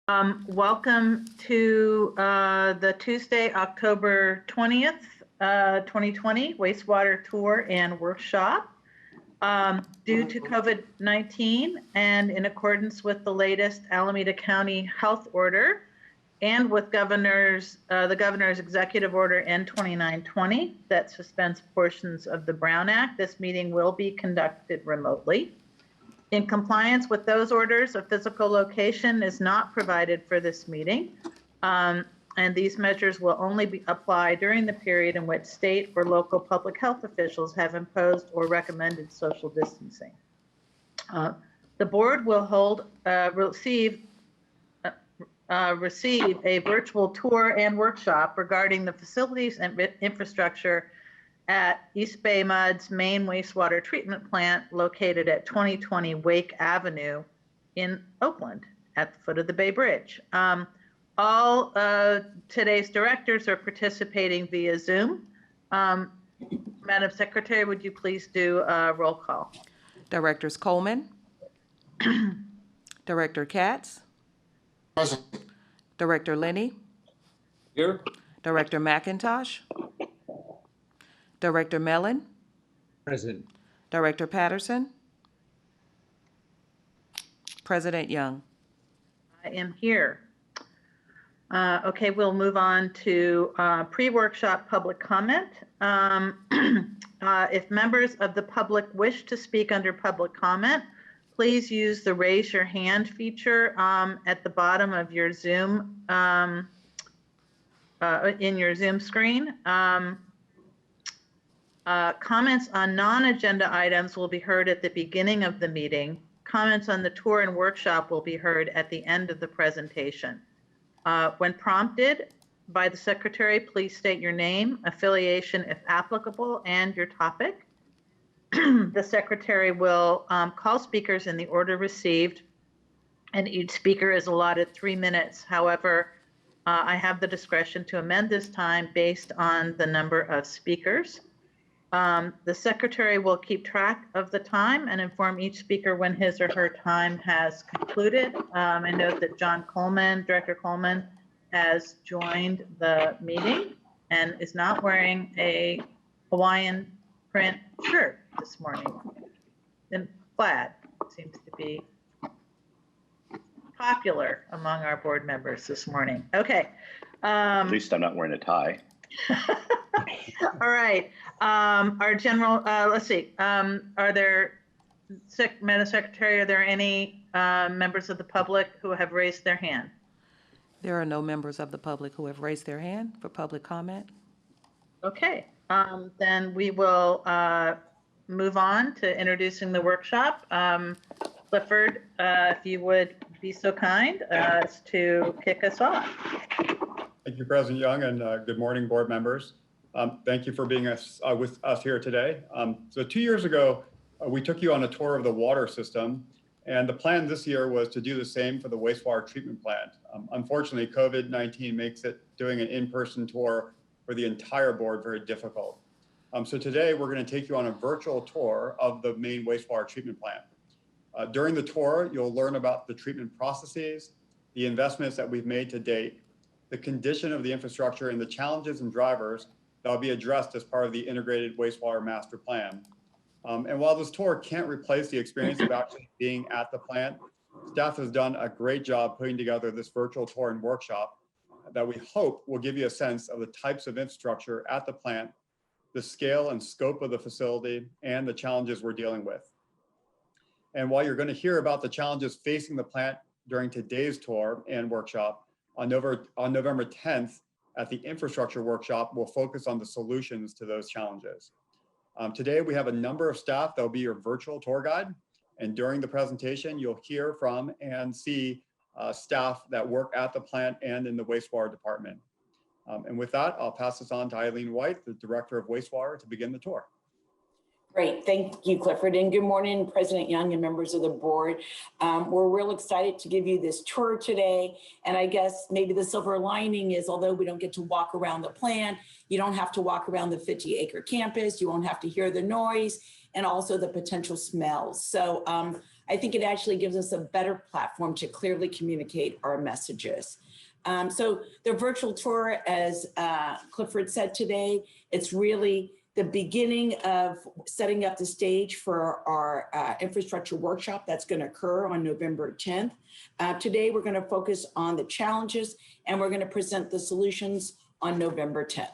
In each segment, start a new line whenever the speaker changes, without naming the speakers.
Welcome to the Tuesday, October 20th, 2020 wastewater tour and workshop. Due to COVID-19 and in accordance with the latest Alameda County Health Order and with the Governor's Executive Order N2920 that suspends portions of the Brown Act, this meeting will be conducted remotely. In compliance with those orders, a physical location is not provided for this meeting, and these measures will only be applied during the period in which state or local public health officials have imposed or recommended social distancing. The board will receive a virtual tour and workshop regarding the facilities and infrastructure at EBMUD's main wastewater treatment plant located at 2020 Wake Avenue in Oakland at the foot of the Bay Bridge. All today's directors are participating via Zoom. Madam Secretary, would you please do a roll call?
Directors Coleman. Director Katz.
Present.
Director Lenny.
Here.
Director McIntosh. Director Mellon.
Present.
Director Patterson. President Young.
I am here. Okay, we'll move on to pre-workshop public comment. If members of the public wish to speak under public comment, please use the raise your hand feature at the bottom of your Zoom, in your Zoom screen. Comments on non-agenda items will be heard at the beginning of the meeting. Comments on the tour and workshop will be heard at the end of the presentation. When prompted by the secretary, please state your name, affiliation if applicable, and your topic. The secretary will call speakers in the order received, and each speaker is allotted 3 minutes. However, I have the discretion to amend this time based on the number of speakers. The secretary will keep track of the time and inform each speaker when his or her time has concluded. I note that Director Coleman has joined the meeting and is not wearing a Hawaiian print shirt this morning. And plaid seems to be popular among our board members this morning. Okay.
At least I'm not wearing a tie.
All right. Our general, let's see. Are there, Madam Secretary, are there any members of the public who have raised their hand?
There are no members of the public who have raised their hand for public comment.
Okay. Then we will move on to introducing the workshop. Clifford, if you would be so kind as to kick us off.
Thank you, President Young, and good morning, board members. Thank you for being with us here today. So 2 years ago, we took you on a tour of the water system, and the plan this year was to do the same for the wastewater treatment plant. Unfortunately, COVID-19 makes doing an in-person tour for the entire board very difficult. So today, we're going to take you on a virtual tour of the main wastewater treatment plant. During the tour, you'll learn about the treatment processes, the investments that we've made to date, the condition of the infrastructure, and the challenges and drivers that will be addressed as part of the integrated wastewater master plan. And while this tour can't replace the experience of actually being at the plant, staff has done a great job putting together this virtual tour and workshop that we hope will give you a sense of the types of infrastructure at the plant, the scale and scope of the facility, and the challenges we're dealing with. And while you're going to hear about the challenges facing the plant during today's tour and workshop, on November 10th, at the infrastructure workshop, we'll focus on the solutions to those challenges. Today, we have a number of staff that will be your virtual tour guide. And during the presentation, you'll hear from and see staff that work at the plant and in the wastewater department. And with that, I'll pass this on to Eileen White, the Director of Wastewater, to begin the tour.
Great, thank you, Clifford, and good morning, President Young and members of the board. We're real excited to give you this tour today, and I guess maybe the silver lining is, although we don't get to walk around the plant, you don't have to walk around the 50-acre campus, you won't have to hear the noise, and also the potential smells. So I think it actually gives us a better platform to clearly communicate our messages. So the virtual tour, as Clifford said today, it's really the beginning of setting up the stage for our infrastructure workshop that's going to occur on November 10th. Today, we're going to focus on the challenges and we're going to present the solutions on November 10th.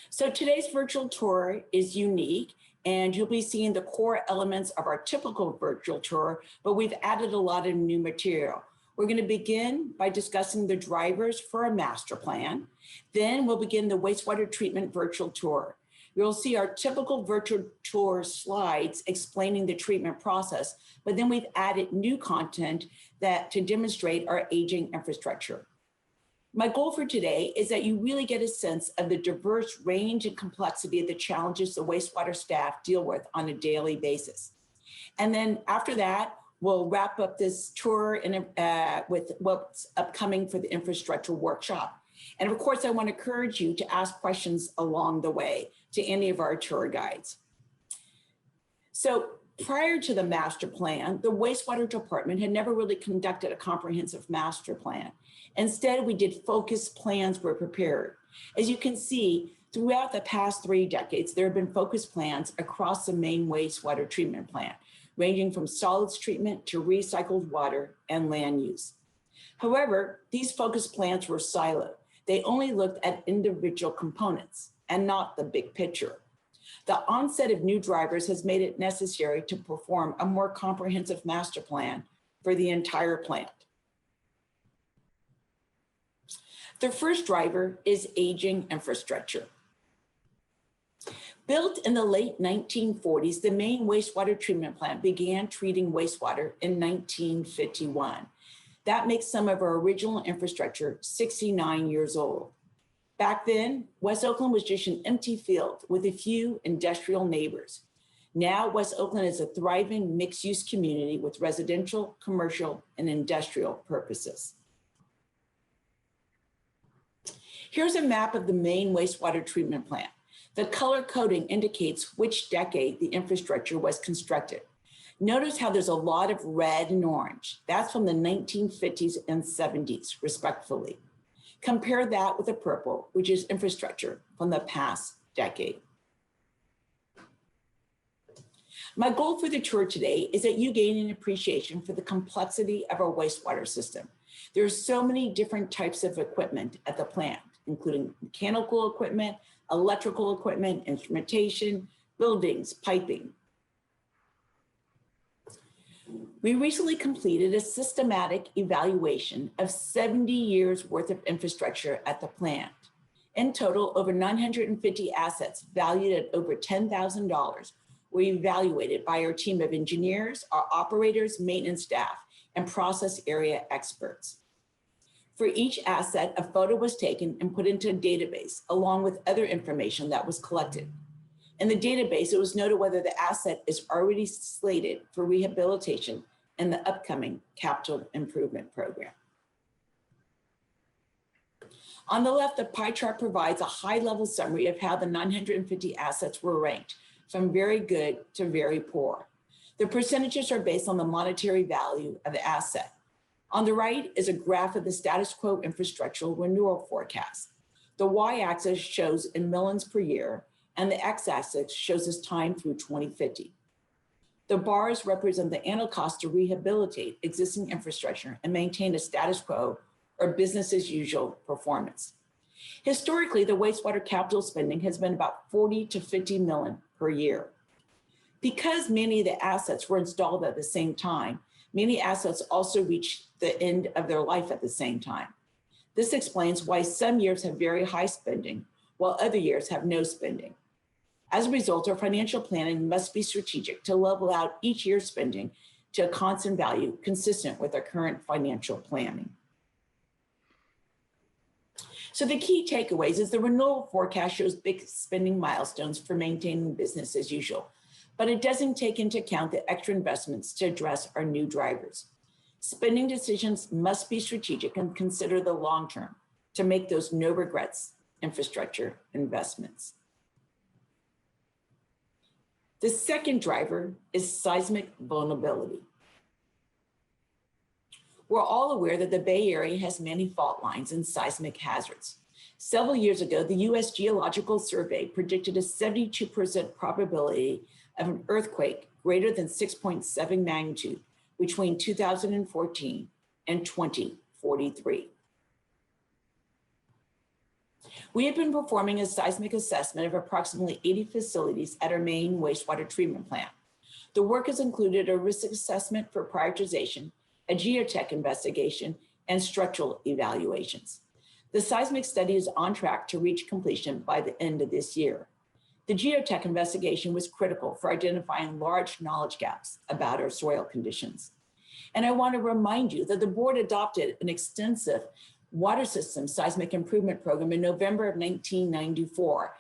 So today's virtual tour is unique and you'll be seeing the core elements of our typical virtual tour, but we've added a lot of new material. We're going to begin by discussing the drivers for a master plan. Then we'll begin the wastewater treatment virtual tour. You'll see our typical virtual tour slides explaining the treatment process, but then we've added new content to demonstrate our aging infrastructure. My goal for today is that you really get a sense of the diverse range and complexity of the challenges the wastewater staff deal with on a daily basis. And then after that, we'll wrap up this tour with what's upcoming for the infrastructure workshop. And of course, I want to encourage you to ask questions along the way to any of our tour guides. So prior to the master plan, the wastewater department had never really conducted a comprehensive master plan. Instead, we did focus plans were prepared. As you can see, throughout the past 3 decades, there have been focus plans across the main wastewater treatment plant, ranging from solids treatment to recycled water and land use. However, these focus plans were siloed. They only looked at individual components and not the big picture. The onset of new drivers has made it necessary to perform a more comprehensive master plan for the entire plant. The first driver is aging infrastructure. Built in the late 1940s, the main wastewater treatment plant began treating wastewater in 1951. That makes some of our original infrastructure 69 years old. Back then, West Oakland was just an empty field with a few industrial neighbors. Now, West Oakland is a thriving mixed-use community with residential, commercial, and industrial purposes. Here's a map of the main wastewater treatment plant. The color coding indicates which decade the infrastructure was constructed. Notice how there's a lot of red and orange. That's from the 1950s and 70s, respectively. Compare that with the purple, which is infrastructure from the past decade. My goal for the tour today is that you gain an appreciation for the complexity of our wastewater system. There are so many different types of equipment at the plant, including mechanical equipment, electrical equipment, instrumentation, buildings, piping. We recently completed a systematic evaluation of 70 years worth of infrastructure at the plant. In total, over 950 assets valued at over $10,000 were evaluated by our team of engineers, our operators, maintenance staff, and process area experts. For each asset, a photo was taken and put into a database along with other information that was collected. In the database, it was noted whether the asset is already slated for rehabilitation in the upcoming capital improvement program. On the left, the pie chart provides a high-level summary of how the 950 assets were ranked from very good to very poor. The percentages are based on the monetary value of the asset. On the right is a graph of the status quo infrastructural renewal forecast. The y-axis shows in millions per year, and the x-axis shows us time through 2050. The bars represent the annual cost to rehabilitate existing infrastructure and maintain a status quo or business as usual performance. Historically, the wastewater capital spending has been about 40 to 50 million per year. Because many of the assets were installed at the same time, many assets also reach the end of their life at the same time. This explains why some years have very high spending, while other years have no spending. As a result, our financial planning must be strategic to level out each year's spending to a constant value consistent with our current financial planning. So the key takeaways is the renewal forecast shows big spending milestones for maintaining business as usual, but it doesn't take into account the extra investments to address our new drivers. Spending decisions must be strategic and consider the long term to make those no regrets infrastructure investments. The second driver is seismic vulnerability. We're all aware that the Bay Area has many fault lines and seismic hazards. Several years ago, the U.S. Geological Survey predicted a 72% probability of an earthquake greater than 6.7 magnitude between 2014 and 2043. We have been performing a seismic assessment of approximately 80 facilities at our main wastewater treatment plant. The work has included a risk assessment for prioritization, a geotech investigation, and structural evaluations. The seismic study is on track to reach completion by the end of this year. The geotech investigation was critical for identifying large knowledge gaps about our soil conditions. And I want to remind you that the board adopted an extensive water system seismic improvement program in November of 1994,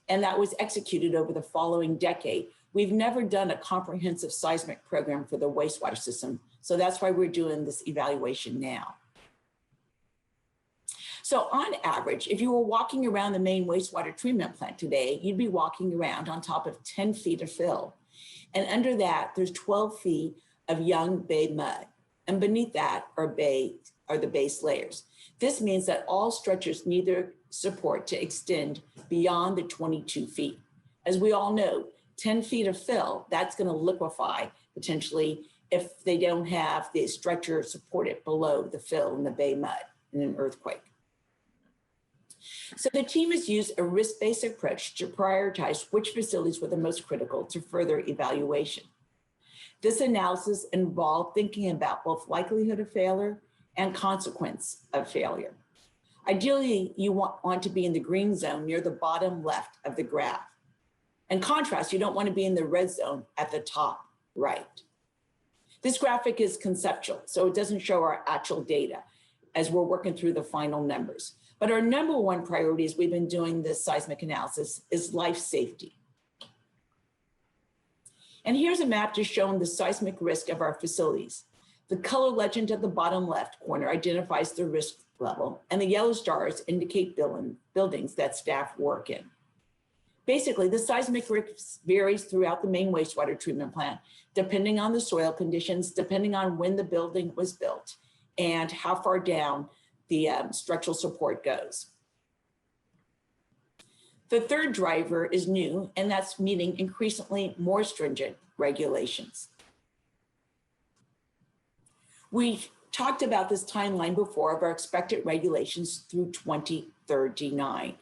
and that was executed over the following decade. We've never done a comprehensive seismic program for the wastewater system, so that's why we're doing this evaluation now. So on average, if you were walking around the main wastewater treatment plant today, you'd be walking around on top of 10 feet of fill. And under that, there's 12 feet of young bay mud. And beneath that are the base layers. This means that all structures need their support to extend beyond the 22 feet. As we all know, 10 feet of fill, that's going to liquefy potentially if they don't have the structure supported below the fill in the bay mud in an earthquake. So the team has used a risk-based approach to prioritize which facilities were the most critical to further evaluation. This analysis involved thinking about both likelihood of failure and consequence of failure. Ideally, you want to be in the green zone near the bottom left of the graph. In contrast, you don't want to be in the red zone at the top right. This graphic is conceptual, so it doesn't show our actual data as we're working through the final numbers. But our number one priority as we've been doing this seismic analysis is life safety. And here's a map just showing the seismic risk of our facilities. The color legend at the bottom left corner identifies the risk level, and the yellow stars indicate buildings that staff work in. Basically, the seismic risk varies throughout the main wastewater treatment plant, depending on the soil conditions, depending on when the building was built, and how far down the structural support goes. The third driver is new, and that's meeting increasingly more stringent regulations. We talked about this timeline before of our expected regulations through 2039.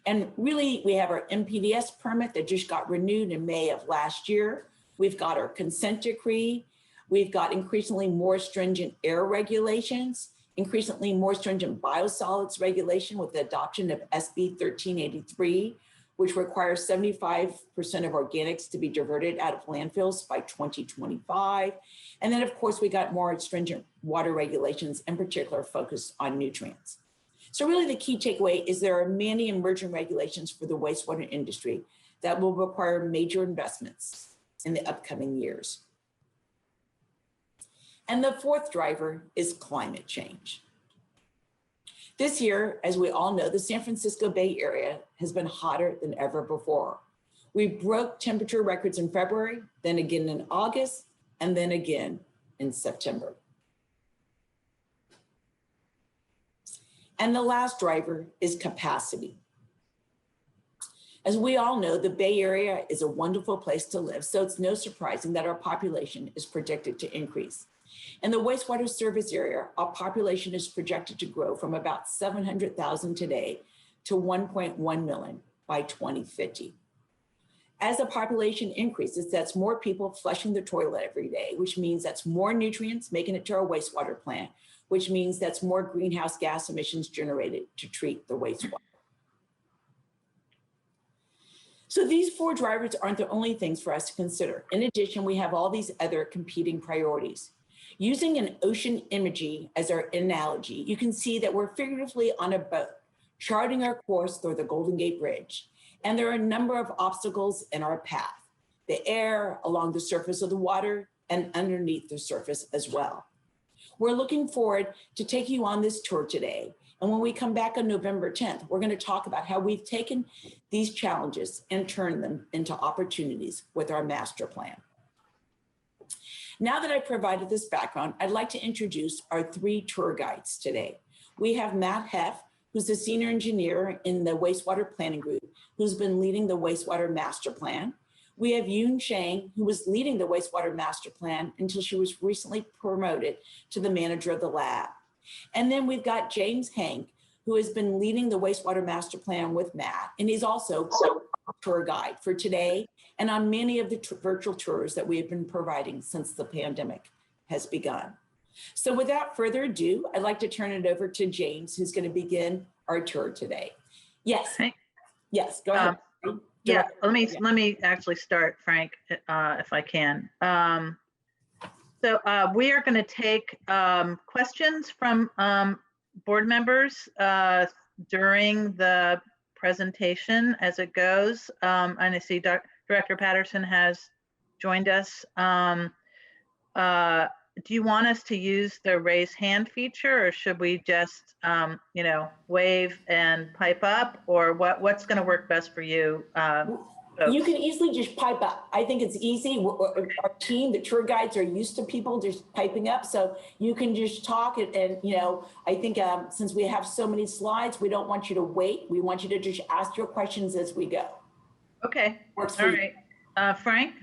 And really, we have our MPDS permit that just got renewed in May of last year. We've got our consent decree. We've got increasingly more stringent air regulations, increasingly more stringent biosolids regulation with the adoption of SB 1383, which requires 75% of organics to be diverted out of landfills by 2025. And then, of course, we got more stringent water regulations, in particular focused on nutrients. So really the key takeaway is there are many emerging regulations for the wastewater industry that will require major investments in the upcoming years. And the fourth driver is climate change. This year, as we all know, the San Francisco Bay Area has been hotter than ever before. We broke temperature records in February, then again in August, and then again in September. And the last driver is capacity. As we all know, the Bay Area is a wonderful place to live, so it's no surprising that our population is predicted to increase. In the wastewater service area, our population is projected to grow from about 700,000 today to 1.1 million by 2050. As the population increases, that's more people flushing the toilet every day, which means that's more nutrients making it to our wastewater plant, which means that's more greenhouse gas emissions generated to treat the wastewater. So these four drivers aren't the only things for us to consider. In addition, we have all these other competing priorities. Using an ocean imagery as our analogy, you can see that we're figuratively on a boat, charting our course through the Golden Gate Bridge. And there are a number of obstacles in our path, the air, along the surface of the water, and underneath the surface as well. We're looking forward to taking you on this tour today And when we come back on November 10th, we're going to talk about how we've taken these challenges and turned them into opportunities with our master plan. Now that I've provided this background, I'd like to introduce our 3 tour guides today. We have Matt Heff, who's a senior engineer in the wastewater planning group, who's been leading the wastewater master plan. We have Yoon Chang, who was leading the wastewater master plan until she was recently promoted to the manager of the lab. And then we've got James Hank, who has been leading the wastewater master plan with Matt, and he's also a tour guide for today and on many of the virtual tours that we have been providing since the pandemic has begun. So without further ado, I'd like to turn it over to James, who's going to begin our tour today. Yes.
Hey.
Yes, go ahead.
Yeah, let me actually start, Frank, if I can. So we are going to take questions from board members during the presentation as it goes. And I see Director Patterson has joined us. Do you want us to use the raise hand feature, or should we just, wave and pipe up, or what's going to work best for you?
You can easily just pipe up. I think it's easy. Our team, the tour guides, are used to people just piping up, so you can just talk. And I think since we have so many slides, we don't want you to wait. We want you to just ask your questions as we go.
Okay.
Works for
All
you.
right. Frank?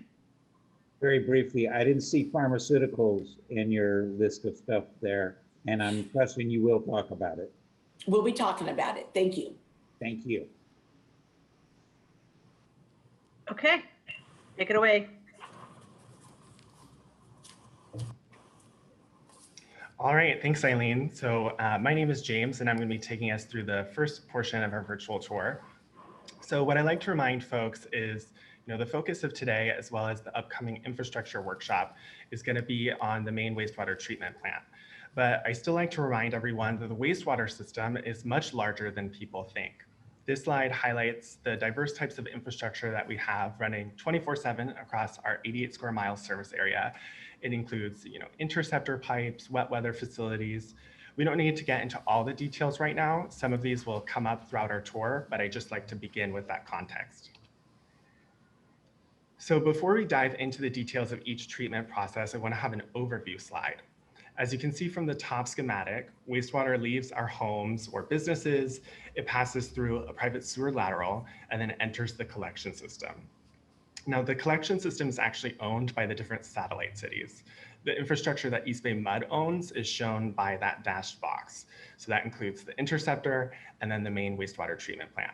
Very briefly, I didn't see pharmaceuticals in your list of stuff there, and I'm trusting you will talk about it.
We'll be talking about it. Thank you.
Thank you.
Okay, take it away.
All right, thanks, Eileen. So my name is James, and I'm going to be taking us through the first portion of our virtual tour. So what I'd like to remind folks is, the focus of today, as well as the upcoming infrastructure workshop, is going to be on the main wastewater treatment plant. But I still like to remind everyone that the wastewater system is much larger than people think. This slide highlights the diverse types of infrastructure that we have running 24/7 across our 88 square mile service area. It includes, interceptor pipes, wet weather facilities. We don't need to get into all the details right now. Some of these will come up throughout our tour, but I just like to begin with that context. So before we dive into the details of each treatment process, I want to have an overview slide. As you can see from the top schematic, wastewater leaves our homes or businesses, it passes through a private sewer lateral, and then enters the collection system. Now, the collection system is actually owned by the different satellite cities. The infrastructure that EBMUD owns is shown by that dashed box. So that includes the interceptor and then the main wastewater treatment plant.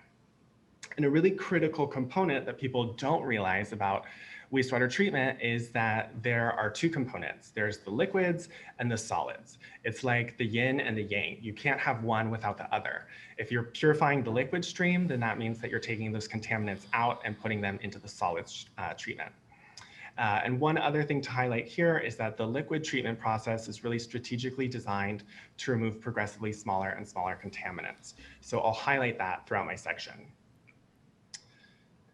And a really critical component that people don't realize about wastewater treatment is that there are 2 components. There's the liquids and the solids. It's like the yin and the yang. You can't have one without the other. If you're purifying the liquid stream, then that means that you're taking those contaminants out and putting them into the solids treatment. And one other thing to highlight here is that the liquid treatment process is really strategically designed to remove progressively smaller and smaller contaminants. So I'll highlight that throughout my section.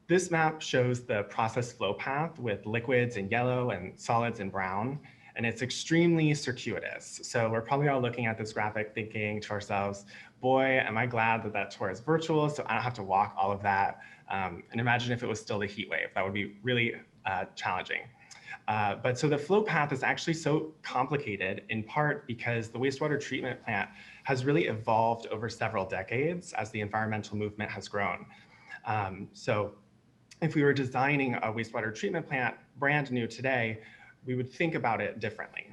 This map shows the process flow path with liquids in yellow and solids in brown, and it's extremely circuitous. So we're probably all looking at this graphic thinking to ourselves, boy, am I glad that that tour is virtual, so I don't have to walk all of that. And imagine if it was still the heat wave. That would be really challenging. But so the flow path is actually so complicated in part because the wastewater treatment plant has really evolved over several decades as the environmental movement has grown. So if we were designing a wastewater treatment plant brand new today, we would think about it differently.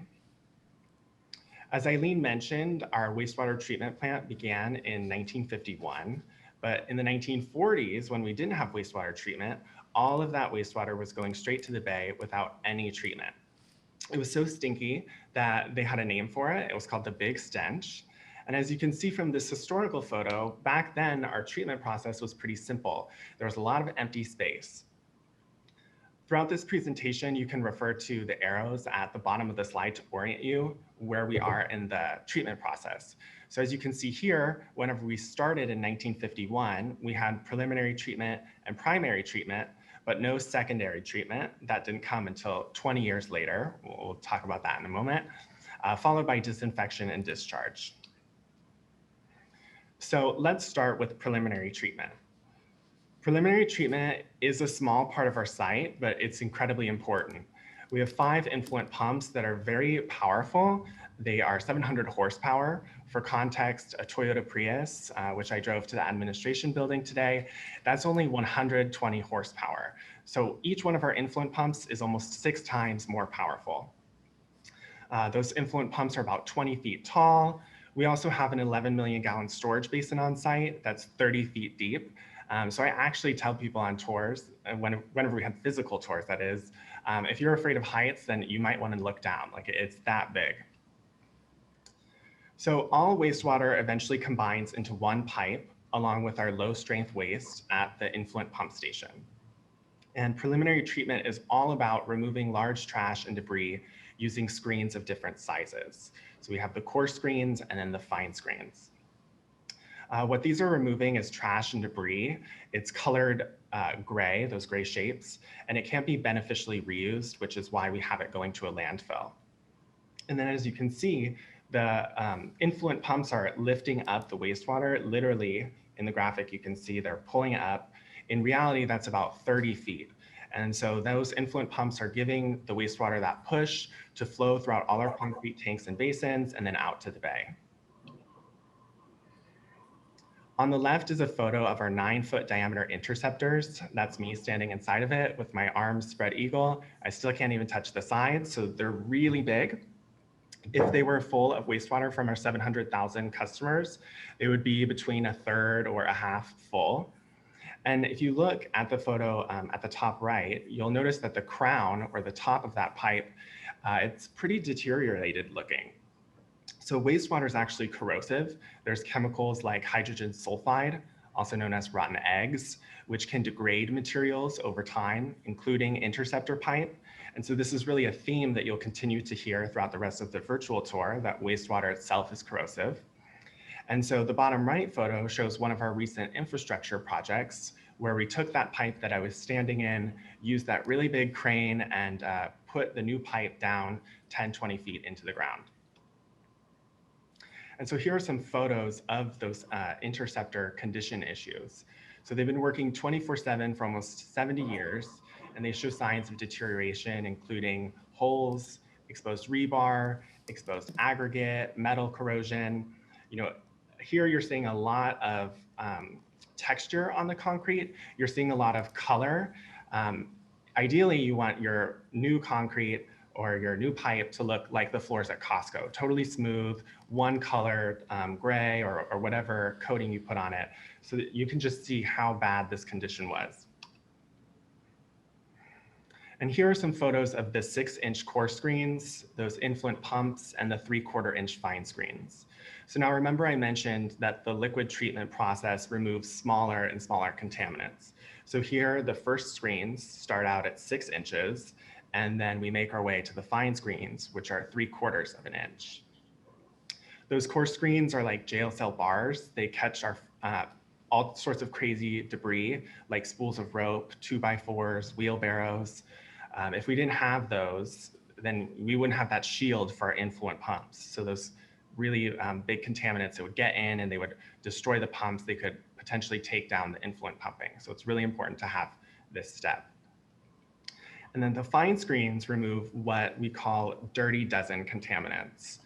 As Eileen mentioned, our wastewater treatment plant began in 1951, but in the 1940s, when we didn't have wastewater treatment, all of that wastewater was going straight to the bay without any treatment. It was so stinky that they had a name for it. It was called the Big Stench. And as you can see from this historical photo, back then our treatment process was pretty simple. There was a lot of empty space. Throughout this presentation, you can refer to the arrows at the bottom of the slide to orient you where we are in the treatment process. So as you can see here, whenever we started in 1951, we had preliminary treatment and primary treatment, but no secondary treatment. That didn't come until 20 years later. We'll talk about that in a moment, followed by disinfection and discharge. So let's start with preliminary treatment. Preliminary treatment is a small part of our site, but it's incredibly important. We have 5 influent pumps that are very powerful. They are 700 horsepower. For context, a Toyota Prius, which I drove to the administration building today, that's only 120 horsepower. So each one of our influent pumps is almost 6 times more powerful. Those influent pumps are about 20 feet tall. We also have an 11 million gallon storage basin on site that's 30 feet deep. So I actually tell people on tours, whenever we have physical tours, that is, if you're afraid of heights, then you might want to look down, like it's that big. So all wastewater eventually combines into one pipe along with our low strength waste at the influent pump station. And preliminary treatment is all about removing large trash and debris using screens of different sizes. So we have the coarse screens and then the fine screens. What these are removing is trash and debris. It's colored gray, those gray shapes, and it can't be beneficially reused, which is why we have it going to a landfill. And then as you can see, the influent pumps are lifting up the wastewater. Literally, in the graphic, you can see they're pulling it up. In reality, that's about 30 feet. And so those influent pumps are giving the wastewater that push to flow throughout all our concrete tanks and basins and then out to the bay. On the left is a photo of our 9-foot diameter interceptors. That's me standing inside of it with my arms spread eagle. I still can't even touch the sides, so they're really big. If they were full of wastewater from our 700,000 customers, they would be between a third or a half full. And if you look at the photo at the top right, you'll notice that the crown or the top of that pipe, it's pretty deteriorated looking. So wastewater is actually corrosive. There's chemicals like hydrogen sulfide, also known as rotten eggs, which can degrade materials over time, including interceptor pipe. And so this is really a theme that you'll continue to hear throughout the rest of the virtual tour, that wastewater itself is corrosive. And so the bottom right photo shows one of our recent infrastructure projects where we took that pipe that I was standing in, used that really big crane and put the new pipe down 10, 20 feet into the ground. And so here are some photos of those interceptor condition issues. So they've been working 24/7 for almost 70 years, and they show signs of deterioration, including holes, exposed rebar, exposed aggregate, metal corrosion. You know, here you're seeing a lot of texture on the concrete. You're seeing a lot of color. Ideally, you want your new concrete or your new pipe to look like the floors at Costco, totally smooth, one color, gray or whatever coating you put on it, so that you can just see how bad this condition was. And here are some photos of the 6-inch core screens, those influent pumps, and the 3/4-inch fine screens. So now remember I mentioned that the liquid treatment process removes smaller and smaller contaminants. So here the first screens start out at 6 inches, and then we make our way to the fine screens, which are 3/4 of an inch. Those core screens are like jail cell bars. They catch our all sorts of crazy debris, like spools of rope, 2x4s, wheelbarrows. If we didn't have those, then we wouldn't have that shield for our influent pumps. So those really big contaminants that would get in and they would destroy the pumps, they could potentially take down the influent pumping. So it's really important to have this step. And then the fine screens remove what we call dirty dozen contaminants.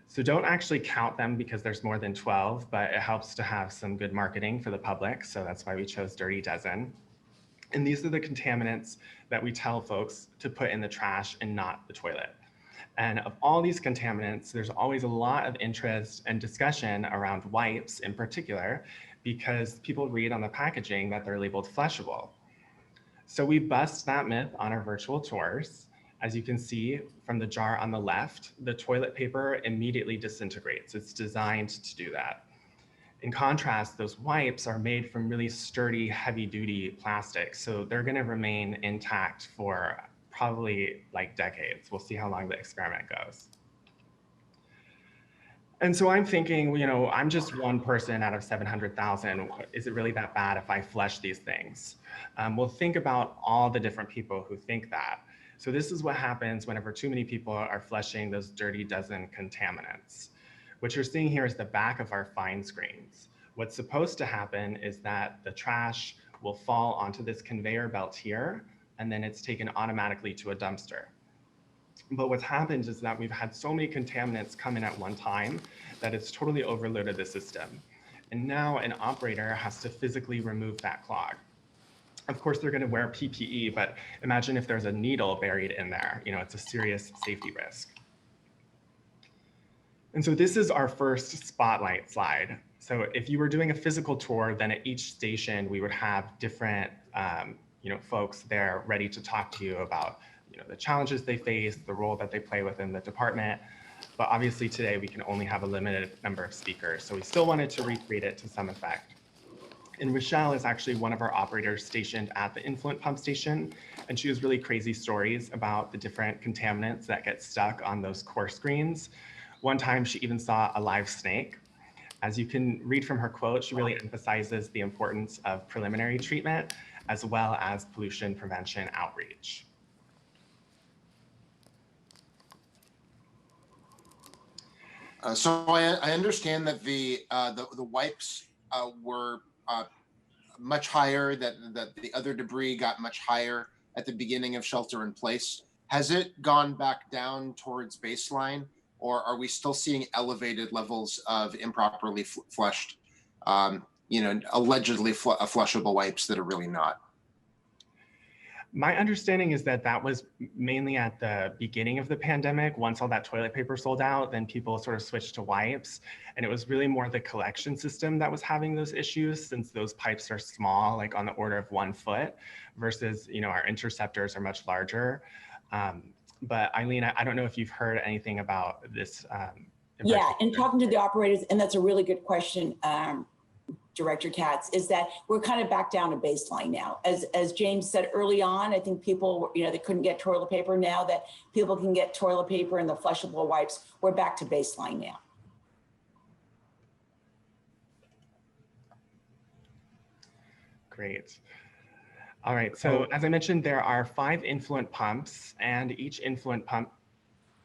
So don't actually count them because there's more than 12, but it helps to have some good marketing for the public. So that's why we chose dirty dozen. And these are the contaminants that we tell folks to put in the trash and not the toilet. And of all these contaminants, there's always a lot of interest and discussion around wipes in particular, because people read on the packaging that they're labeled flushable. So we bust that myth on our virtual tours. As you can see from the jar on the left, the toilet paper immediately disintegrates. It's designed to do that. In contrast, those wipes are made from really sturdy, heavy-duty plastic, so they're gonna remain intact for probably like decades. We'll see how long the experiment goes. And so I'm thinking, you know, I'm just one person out of 700,000. Is it really that bad if I flush these things? Well, think about all the different people who think that. So this is what happens whenever too many people are flushing those dirty dozen contaminants. What you're seeing here is the back of our fine screens. what's supposed to happen is that the trash will fall onto this conveyor belt here, and then it's taken automatically to a dumpster. But what's happened is that we've had so many contaminants come in at one time that it's totally overloaded the system. And now an operator has to physically remove that clog. Of course, they're going to wear PPE, but imagine if there's a needle buried in there. You know, it's a serious safety risk. And so this is our first spotlight slide. So if you were doing a physical tour, then at each station, we would have different folks there ready to talk to you about the challenges they face, the role that they play within the department. But obviously today we can only have a limited number of speakers. So we still wanted to recreate it to some effect. And Rochelle is actually one of our operators stationed at the influent pump station. And she has really crazy stories about the different contaminants that get stuck on those core screens. One time she even saw a live snake. As you can read from her quote, she really emphasizes the importance of preliminary treatment as well as pollution prevention outreach.
So I understand that the wipes were much higher, that the other debris got much higher at the beginning of shelter in place. Has it gone back down towards baseline, or are we still seeing elevated levels of improperly flushed, allegedly flushable wipes that are really not?
My understanding is that that was mainly at the beginning of the pandemic. Once all that toilet paper sold out, then people sort of switched to wipes. And it was really more the collection system that was having those issues, since those pipes are small, like on the order of 1 foot, versus our interceptors are much larger. But Eileen, I don't know if you've heard anything about this.
Yeah, and talking to the operators, and that's a really good question, Director Katz, is that we're kind of back down to baseline now. As James said early on, I think people, they couldn't get toilet paper. Now that people can get toilet paper and the flushable wipes, we're back to baseline now.
Great. All right, so as I mentioned, there are 5 influent pumps, and each influent pump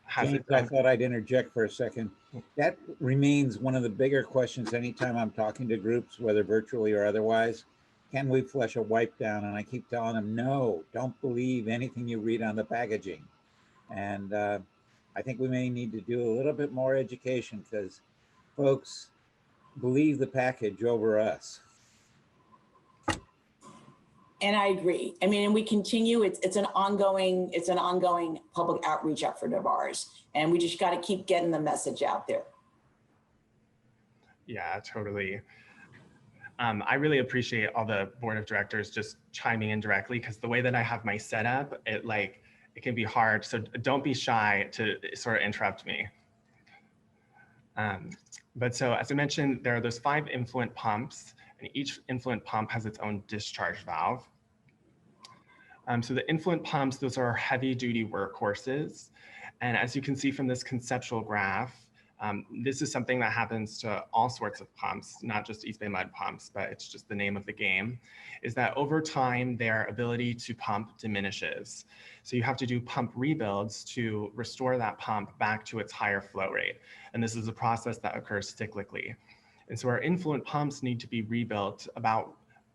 has
James, I thought I'd interject for a second. That remains one of the bigger questions anytime I'm talking to groups, whether virtually or otherwise. Can we flush a wipe down? And I keep telling them, no, don't believe anything you read on the packaging. And I think we may need to do a little bit more education, because folks believe the package over us.
And I agree. I mean, and we continue, it's an ongoing public outreach effort of ours. And we just got to keep getting the message out there.
Yeah, totally. I really appreciate all the board of directors just chiming in directly, because the way that I have my setup, it can be hard. So don't be shy to sort of interrupt me. But so as I mentioned, there are those 5 influent pumps, and each influent pump has its own discharge valve. So the influent pumps, those are heavy duty workhorses. And as you can see from this conceptual graph, this is something that happens to all sorts of pumps, not just EBMUD pumps, but it's just the name of the game, is that over time, their ability to pump diminishes. So you have to do pump rebuilds to restore that pump back to its higher flow rate. And this is a process that occurs cyclically. And so our influent pumps need to be rebuilt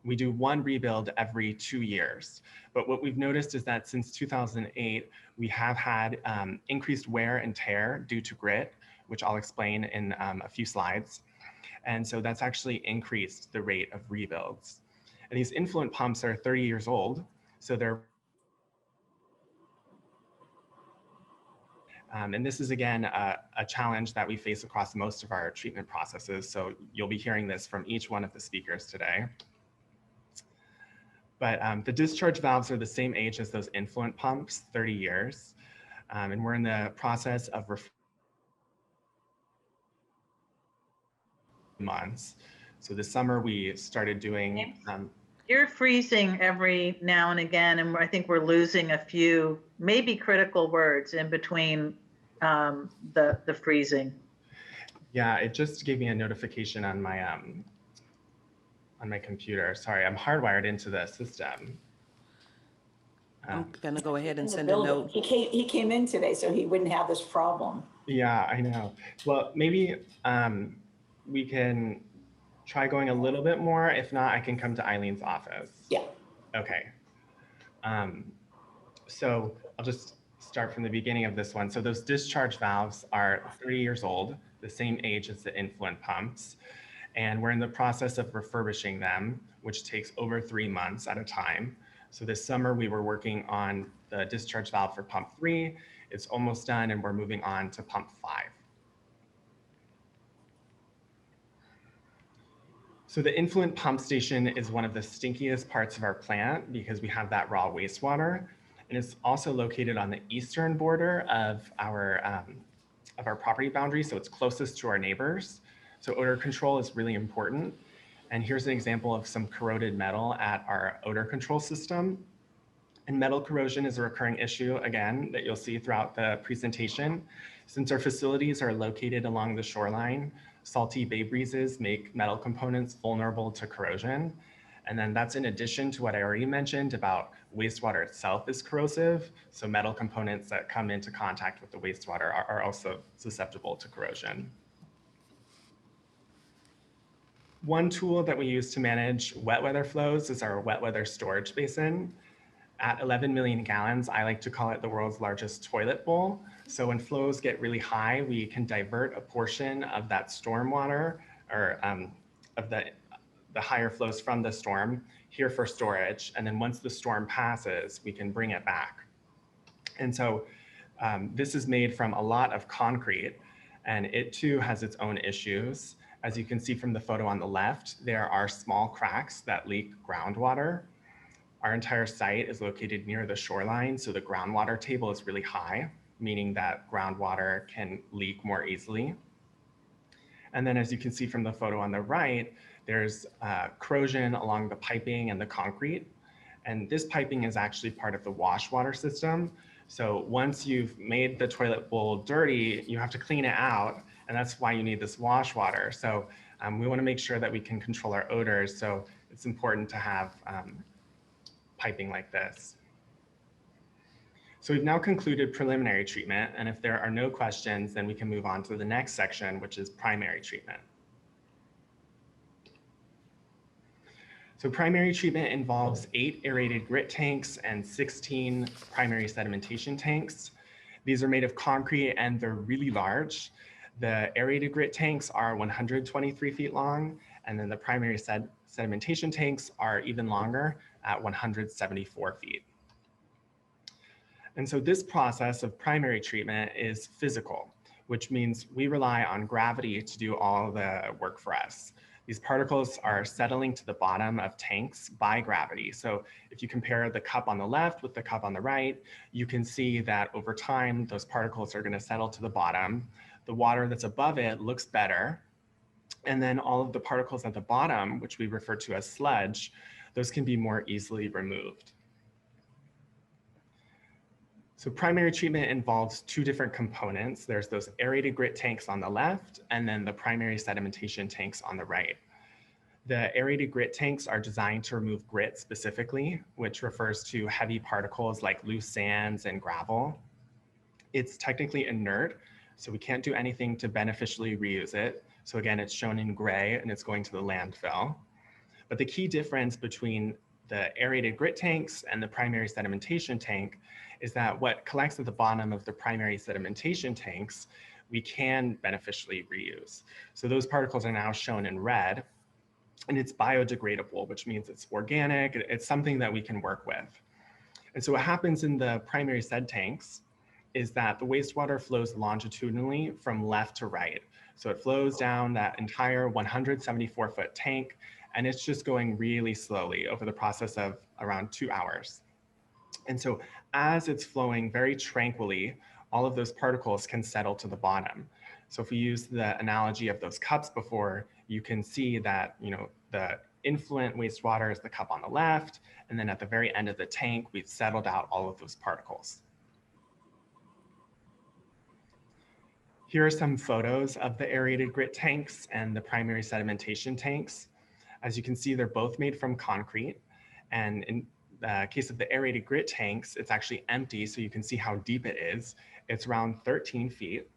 we do 1 rebuild every 2 years. But what we've noticed is that since 2008, we have had increased wear and tear due to grit, which I'll explain in a few slides. And so that's actually increased the rate of rebuilds. And these influent pumps are 30 years old, so they're and this is, again, a challenge that we face across most of our treatment processes. So you'll be hearing this from each one of the speakers today. But the discharge valves are the same age as those influent pumps, 30 years. And we're in the process of months. So this summer we started doing.
You're freezing every now and again, and I think we're losing a few, maybe critical words in between the freezing.
Yeah, it just gave me a notification on my computer. Sorry, I'm hardwired into the system.
I'm gonna go ahead and send a
building.
note.
He came in today, so he wouldn't have this problem.
Yeah, I know. Well, maybe we can try going a little bit more. If not, I can come to Eileen's office.
Yeah.
Okay. So I'll just start from the beginning of this one. So those discharge valves are 30 years old, the same age as the influent pumps. And we're in the process of refurbishing them, which takes over 3 months at a time. So this summer we were working on the discharge valve for pump 3. It's almost done and we're moving on to pump 5. So the influent pump station is one of the stinkiest parts of our plant because we have that raw wastewater. And it's also located on the eastern border of our property boundary. So it's closest to our neighbors. So odor control is really important. And here's an example of some corroded metal at our odor control system. And metal corrosion is a recurring issue, again, that you'll see throughout the presentation. Since our facilities are located along the shoreline, salty bay breezes make metal components vulnerable to corrosion. And then that's in addition to what I already mentioned about wastewater itself is corrosive. So metal components that come into contact with the wastewater are also susceptible to corrosion. One tool that we use to manage wet weather flows is our wet weather storage basin. At 11 million gallons, I like to call it the world's largest toilet bowl. So when flows get really high, we can divert a portion of that storm water or of the higher flows from the storm here for storage. And then once the storm passes, we can bring it back. And so this is made from a lot of concrete and it too has its own issues. As you can see from the photo on the left, there are small cracks that leak groundwater. Our entire site is located near the shoreline, so the groundwater table is really high, meaning that groundwater can leak more easily. And then as you can see from the photo on the right, there's corrosion along the piping and the concrete. And this piping is actually part of the wash water system. So once you've made the toilet bowl dirty, you have to clean it out. And that's why you need this wash water. So we want to make sure that we can control our odors. So it's important to have piping like this. So we've now concluded preliminary treatment. And if there are no questions, then we can move on to the next section, which is primary treatment. So primary treatment involves 8 aerated grit tanks and 16 primary sedimentation tanks. These are made of concrete and they're really large. The aerated grit tanks are 123 feet long, and then the primary sedimentation tanks are even longer at 174 feet. And so this process of primary treatment is physical, which means we rely on gravity to do all the work for us. These particles are settling to the bottom of tanks by gravity. So if you compare the cup on the left with the cup on the right, you can see that over time, those particles are going to settle to the bottom. The water that's above it looks better. And then all of the particles at the bottom, which we refer to as sludge, those can be more easily removed. So primary treatment involves 2 different components. There's those aerated grit tanks on the left, and then the primary sedimentation tanks on the right. The aerated grit tanks are designed to remove grit specifically, which refers to heavy particles like loose sands and gravel. It's technically inert, so we can't do anything to beneficially reuse it. So again, it's shown in gray and it's going to the landfill. But the key difference between the aerated grit tanks and the primary sedimentation tank is that what collects at the bottom of the primary sedimentation tanks, we can beneficially reuse. So those particles are now shown in red, and it's biodegradable, which means it's organic, it's something that we can work with. And so what happens in the primary sed tanks is that the wastewater flows longitudinally from left to right. So it flows down that entire 174-foot tank, and it's just going really slowly over the process of around 2 hours. And so as it's flowing very tranquilly, all of those particles can settle to the bottom. So if we use the analogy of those cups before, you can see that, the influent wastewater is the cup on the left, and then at the very end of the tank, we've settled out all of those particles. Here are some photos of the aerated grit tanks and the primary sedimentation tanks. As you can see, they're both made from concrete. And in the case of the aerated grit tanks, it's actually empty, so you can see how deep it is. It's around 13 feet.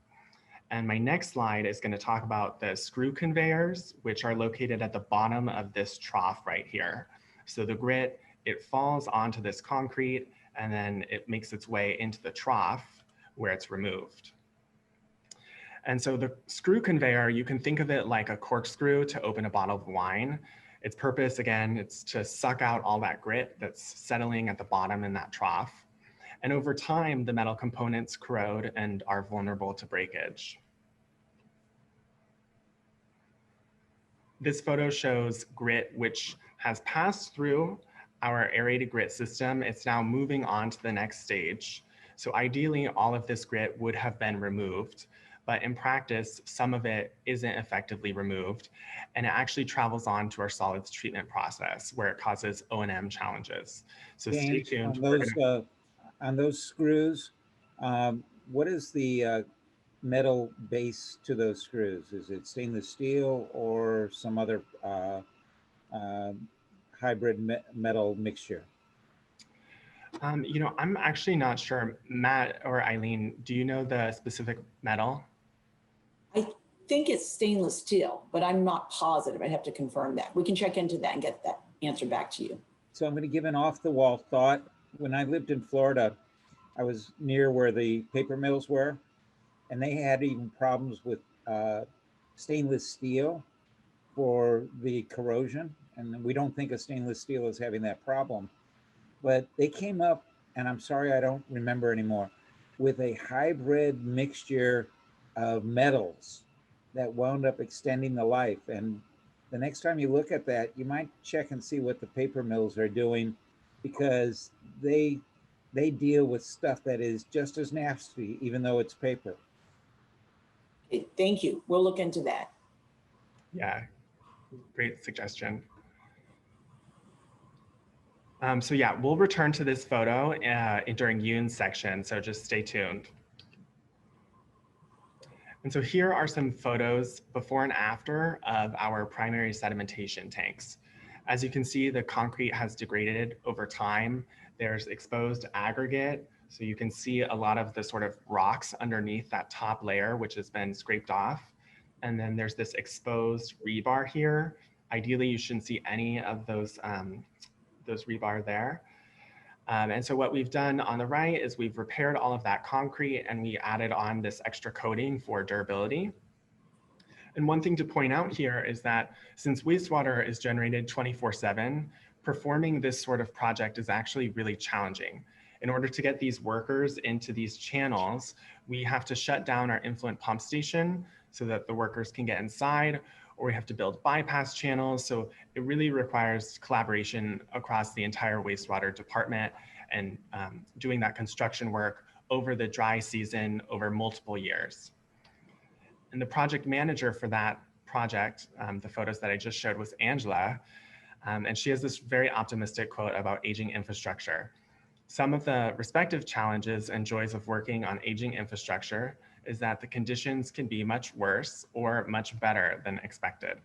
And my next slide is going to talk about the screw conveyors, which are located at the bottom of this trough right here. So the grit, it falls onto this concrete and then it makes its way into the trough where it's removed. And so the screw conveyor, you can think of it like a corkscrew to open a bottle of wine. Its purpose, again, it's to suck out all that grit that's settling at the bottom in that trough. And over time, the metal components corrode and are vulnerable to breakage. This photo shows grit which has passed through our aerated grit system. It's now moving on to the next stage. So ideally, all of this grit would have been removed, but in practice, some of it isn't effectively removed, and it actually travels on to our solids treatment process where it causes O&M challenges. So stay tuned.
On those screws, what is the metal base to those screws? Is it stainless steel or some other hybrid metal mixture?
You know, I'm actually not sure. Matt or Eileen, do you know the specific metal?
I think it's stainless steel, but I'm not positive. I'd have to confirm that. We can check into that and get that answer back to you.
So I'm going to give an off-the-wall thought. When I lived in Florida, I was near where the paper mills were, and they had even problems with stainless steel for the corrosion. And we don't think of stainless steel as having that problem. But they came up, and I'm sorry I don't remember anymore, with a hybrid mixture of metals that wound up extending the life. And the next time you look at that, you might check and see what the paper mills are doing, because they deal with stuff that is just as nasty, even though it's paper.
Okay, thank you. We'll look into that.
Yeah, great suggestion. So yeah, we'll return to this photo during Yoon's section, so just stay tuned. And so here are some photos before and after of our primary sedimentation tanks. As you can see, the concrete has degraded over time. There's exposed aggregate. So you can see a lot of the sort of rocks underneath that top layer, which has been scraped off. And then there's this exposed rebar here. Ideally, you shouldn't see any of those rebar there. And so what we've done on the right is we've repaired all of that concrete and we added on this extra coating for durability. And one thing to point out here is that since wastewater is generated 24/7, performing this sort of project is actually really challenging. In order to get these workers into these channels, we have to shut down our influent pump station so that the workers can get inside, or we have to build bypass channels. So it really requires collaboration across the entire wastewater department and doing that construction work over the dry season over multiple years. And the project manager for that project, the photos that I just showed, was Angela. And she has this very optimistic quote about aging infrastructure. Some of the respective challenges and joys of working on aging infrastructure is that the conditions can be much worse or much better than expected.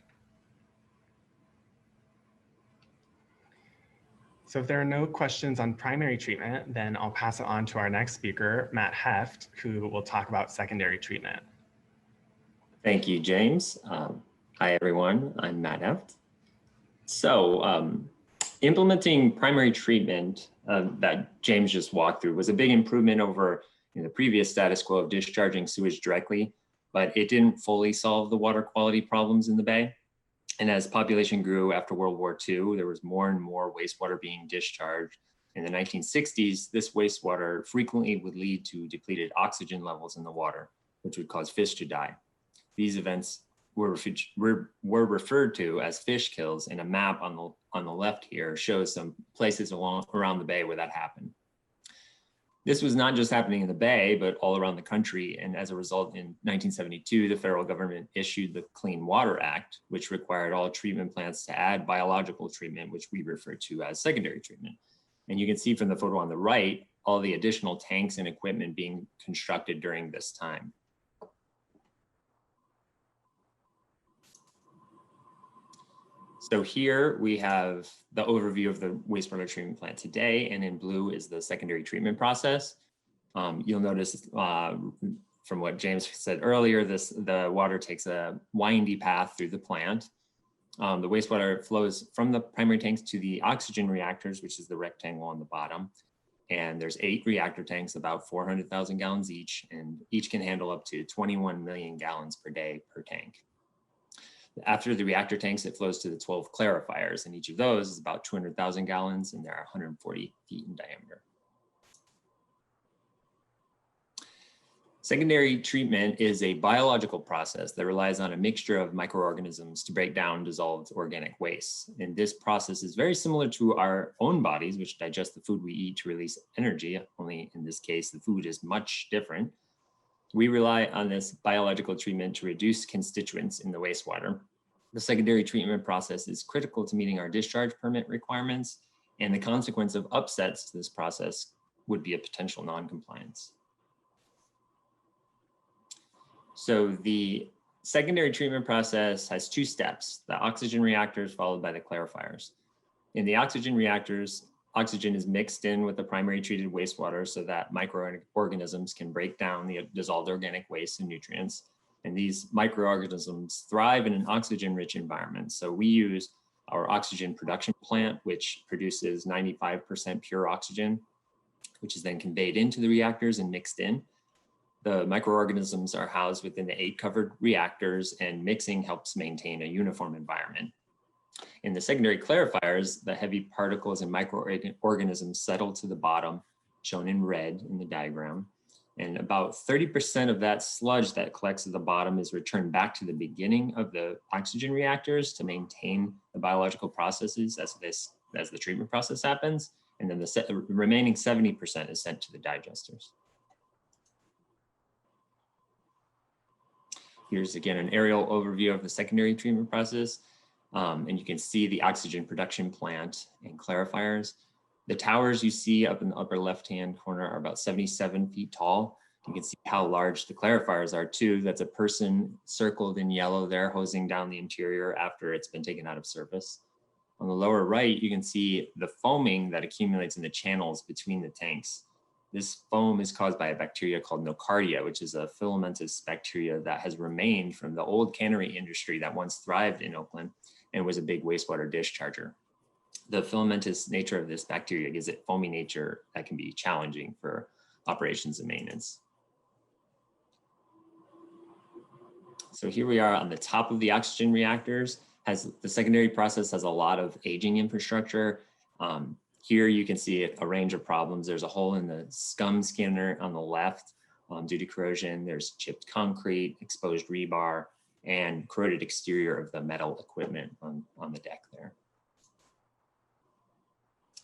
So if there are no questions on primary treatment, then I'll pass it on to our next speaker, Matt Heft, who will talk about secondary treatment.
Thank you, James. Hi, everyone. I'm Matt Heft. So implementing primary treatment that James just walked through was a big improvement over the previous status quo of discharging sewage directly, but it didn't fully solve the water quality problems in the bay. And as population grew after World War II, there was more and more wastewater being discharged. In the 1960s, this wastewater frequently would lead to depleted oxygen levels in the water, which would cause fish to die. These events were referred to as fish kills, and a map on the left here shows some places around the bay where that happened. This was not just happening in the bay, but all around the country. And as a result, in 1972, the federal government issued the Clean Water Act, which required all treatment plants to add biological treatment, which we refer to as secondary treatment. And you can see from the photo on the right, all the additional tanks and equipment being constructed during this time. So here we have the overview of the wastewater treatment plant today, and in blue is the secondary treatment process. You'll notice from what James said earlier, the water takes a windy path through the plant. The wastewater flows from the primary tanks to the oxygen reactors, which is the rectangle on the bottom. And there's 8 reactor tanks, about 400,000 gallons each, and each can handle up to 21 million gallons per day per tank. After the reactor tanks, it flows to the 12 clarifiers, and each of those is about 200,000 gallons, and they're 140 feet in diameter. Secondary treatment is a biological process that relies on a mixture of microorganisms to break down dissolved organic waste. And this process is very similar to our own bodies, which digest the food we eat to release energy, only in this case, the food is much different. We rely on this biological treatment to reduce constituents in the wastewater. The secondary treatment process is critical to meeting our discharge permit requirements, and the consequence of upsets to this process would be a potential non-compliance. So the secondary treatment process has 2 steps: the oxygen reactors followed by the clarifiers. In the oxygen reactors, oxygen is mixed in with the primary treated wastewater so that microorganisms can break down the dissolved organic waste and nutrients. And these microorganisms thrive in an oxygen-rich environment. So we use our oxygen production plant, which produces 95% pure oxygen, which is then conveyed into the reactors and mixed in. The microorganisms are housed within the 8 covered reactors, and mixing helps maintain a uniform environment. In the secondary clarifiers, the heavy particles and microorganisms settle to the bottom, shown in red in the diagram. And about 30% of that sludge that collects at the bottom is returned back to the beginning of the oxygen reactors to maintain the biological processes as the treatment process happens. And then the remaining 70% is sent to the digesters. Here's again an aerial overview of the secondary treatment process. And you can see the oxygen production plant and clarifiers. The towers you see up in the upper left-hand corner are about 77 feet tall. You can see how large the clarifiers are too. That's a person circled in yellow there hosing down the interior after it's been taken out of service. On the lower right, you can see the foaming that accumulates in the channels between the tanks. This foam is caused by a bacteria called nocardia, which is a filamentous bacteria that has remained from the old cannery industry that once thrived in Oakland and was a big wastewater discharger. The filamentous nature of this bacteria gives it foamy nature that can be challenging for operations and maintenance. So here we are on the top of the oxygen reactors. The secondary process has a lot of aging infrastructure. Here you can see a range of problems. There's a hole in the scum skinner on the left due to corrosion. There's chipped concrete, exposed rebar, and corroded exterior of the metal equipment on the deck there.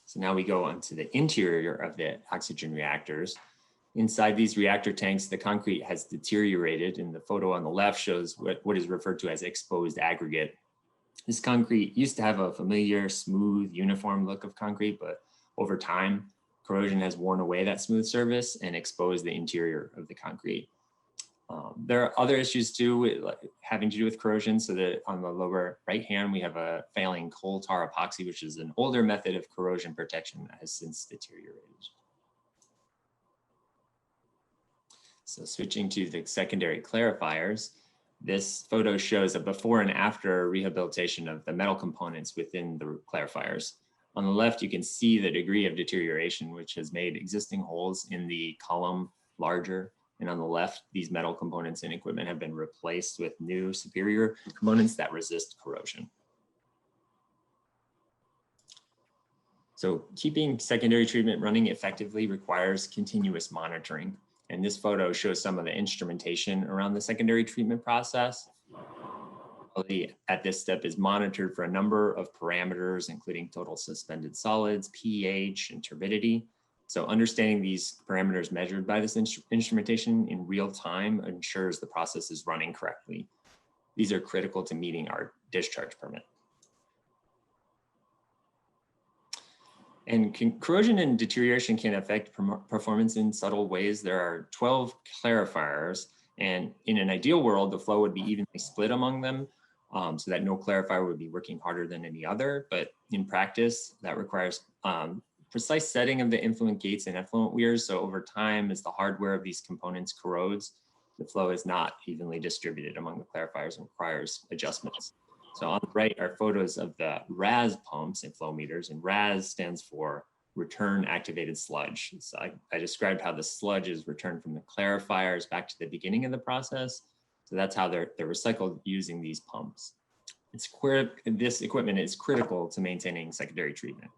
So now we go on to the interior of the oxygen reactors. Inside these reactor tanks, the concrete has deteriorated, and the photo on the left shows what is referred to as exposed aggregate. This concrete used to have a familiar, smooth, uniform look of concrete, but over time, corrosion has worn away that smooth surface and exposed the interior of the concrete. There are other issues too, having to do with corrosion. So that on the lower right hand, we have a failing coal tar epoxy, which is an older method of corrosion protection that has since deteriorated. So switching to the secondary clarifiers, this photo shows a before and after rehabilitation of the metal components within the clarifiers. On the left, you can see the degree of deterioration, which has made existing holes in the column larger. And on the left, these metal components and equipment have been replaced with new superior components that resist corrosion. So keeping secondary treatment running effectively requires continuous monitoring. And this photo shows some of the instrumentation around the secondary treatment process. At this step is monitored for a number of parameters, including total suspended solids, pH, and turbidity. So understanding these parameters measured by this instrumentation in real time ensures the process is running correctly. These are critical to meeting our discharge permit. And corrosion and deterioration can affect performance in subtle ways. There are 12 clarifiers, and in an ideal world, the flow would be evenly split among them so that no clarifier would be working harder than any other. But in practice, that requires precise setting of the influent gates and effluent weirs. So over time, as the hardware of these components corrodes, the flow is not evenly distributed among the clarifiers and requires adjustments. So on the right are photos of the RAS pumps and flow meters, and RAS stands for return activated sludge. So I described how the sludge is returned from the clarifiers back to the beginning of the process. So that's how they're recycled using these pumps. This equipment is critical to maintaining secondary treatment.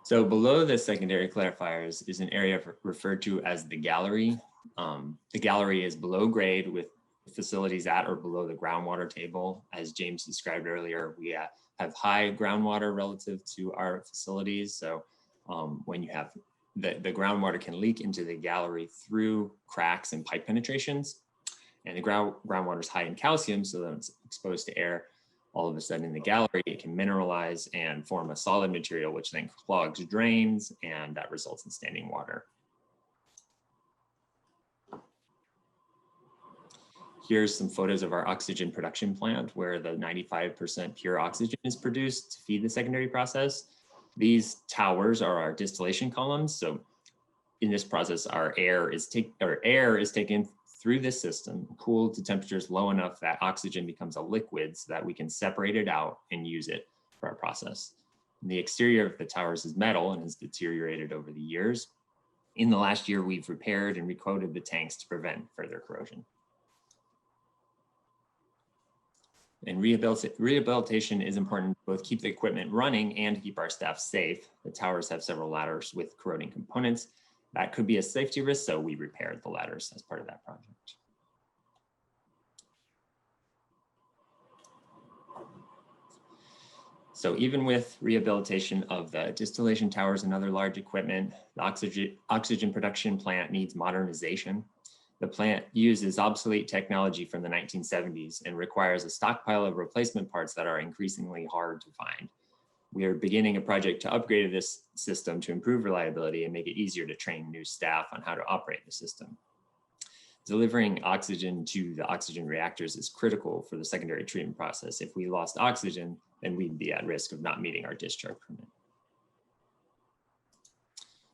So below the secondary clarifiers is an area referred to as the gallery. The gallery is below grade with facilities at or below the groundwater table. As James described earlier, we have high groundwater relative to our facilities. So when you have the groundwater can leak into the gallery through cracks and pipe penetrations. And the groundwater is high in calcium, so that it's exposed to air. All of a sudden in the gallery, it can mineralize and form a solid material, which then clogs drains, and that results in standing water. Here's some photos of our oxygen production plant where the 95% pure oxygen is produced to feed the secondary process. These towers are our distillation columns. So in this process, our air is taken through this system, cooled to temperatures low enough that oxygen becomes a liquid so that we can separate it out and use it for our process. And the exterior of the towers is metal and has deteriorated over the years. In the last year, we've repaired and recoated the tanks to prevent further corrosion. And rehabilitation is important to both keep the equipment running and to keep our staff safe. The towers have several ladders with corroding components. That could be a safety risk, so we repaired the ladders as part of that project. So even with rehabilitation of the distillation towers and other large equipment, the oxygen production plant needs modernization. The plant uses obsolete technology from the 1970s and requires a stockpile of replacement parts that are increasingly hard to find. We are beginning a project to upgrade this system to improve reliability and make it easier to train new staff on how to operate the system. Delivering oxygen to the oxygen reactors is critical for the secondary treatment process. If we lost oxygen, then we'd be at risk of not meeting our discharge permit.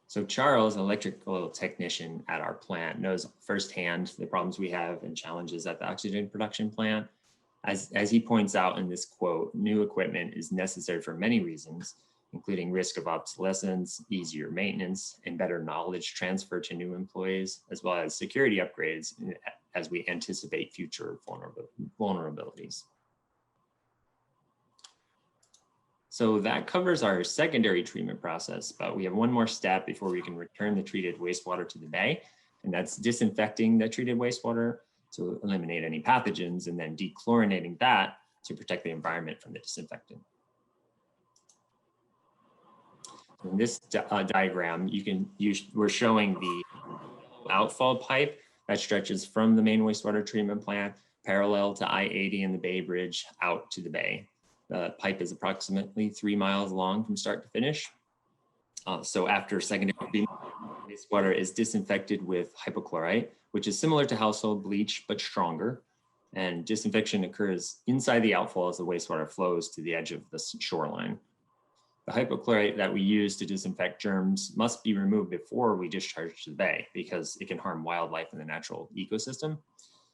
So Charles, an electrical technician at our plant, knows firsthand the problems we have and challenges at the oxygen production plant. As he points out in this quote, new equipment is necessary for many reasons, including risk of obsolescence, easier maintenance, and better knowledge transfer to new employees, as well as security upgrades as we anticipate future vulnerabilities. So that covers our secondary treatment process, but we have one more step before we can return the treated wastewater to the bay, and that's disinfecting the treated wastewater to eliminate any pathogens, and then dechlorinating that to protect the environment from the disinfectant. In this diagram, we're showing the outfall pipe that stretches from the main wastewater treatment plant parallel to I-80 and the Bay Bridge out to the bay. The pipe is approximately 3 miles long from start to finish. So after secondary treatment, wastewater is disinfected with hypochlorite, which is similar to household bleach, but stronger. And disinfection occurs inside the outfall as the wastewater flows to the edge of the shoreline. The hypochlorite that we use to disinfect germs must be removed before we discharge to the bay because it can harm wildlife in the natural ecosystem.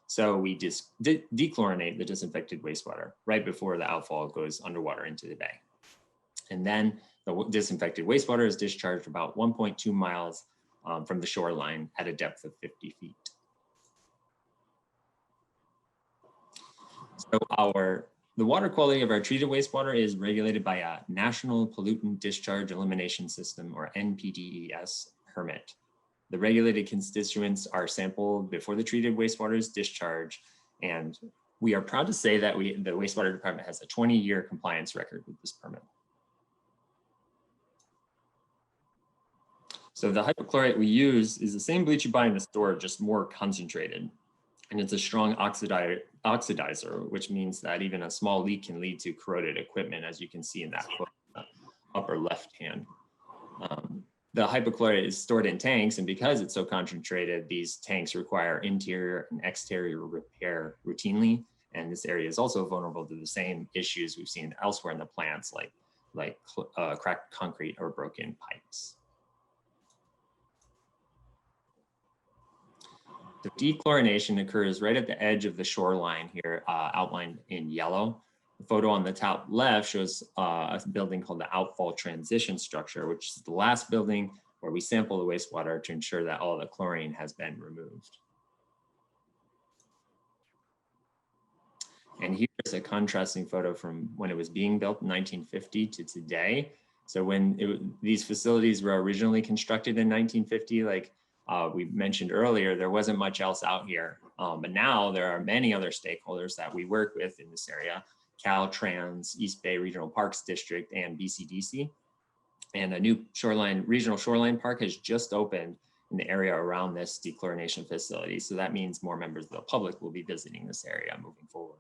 So we dechlorinate the disinfected wastewater right before the outfall goes underwater into the bay. And then the disinfected wastewater is discharged about 1.2 miles from the shoreline at a depth of 50 feet. So the water quality of our treated wastewater is regulated by a National Pollutant Discharge Elimination System, or NPDES permit. The regulated constituents are sampled before the treated wastewater is discharged, and we are proud to say that the wastewater department has a 20-year compliance record with this permit. So the hypochlorite we use is the same bleach you buy in the store, just more concentrated. And it's a strong oxidizer, which means that even a small leak can lead to corroded equipment, as you can see in that upper left hand. The hypochlorite is stored in tanks, and because it's so concentrated, these tanks require interior and exterior repair routinely. And this area is also vulnerable to the same issues we've seen elsewhere in the plants, like cracked concrete or broken pipes. So dechlorination occurs right at the edge of the shoreline here, outlined in yellow. The photo on the top left shows a building called the outfall transition structure, which is the last building where we sample the wastewater to ensure that all the chlorine has been removed. And here's a contrasting photo from when it was being built in 1950 to today. So when these facilities were originally constructed in 1950, like we mentioned earlier, there wasn't much else out here. But now there are many other stakeholders that we work with in this area: Caltrans, East Bay Regional Parks District, and BCDC. And a new regional shoreline park has just opened in the area around this dechlorination facility. So that means more members of the public will be visiting this area moving forward.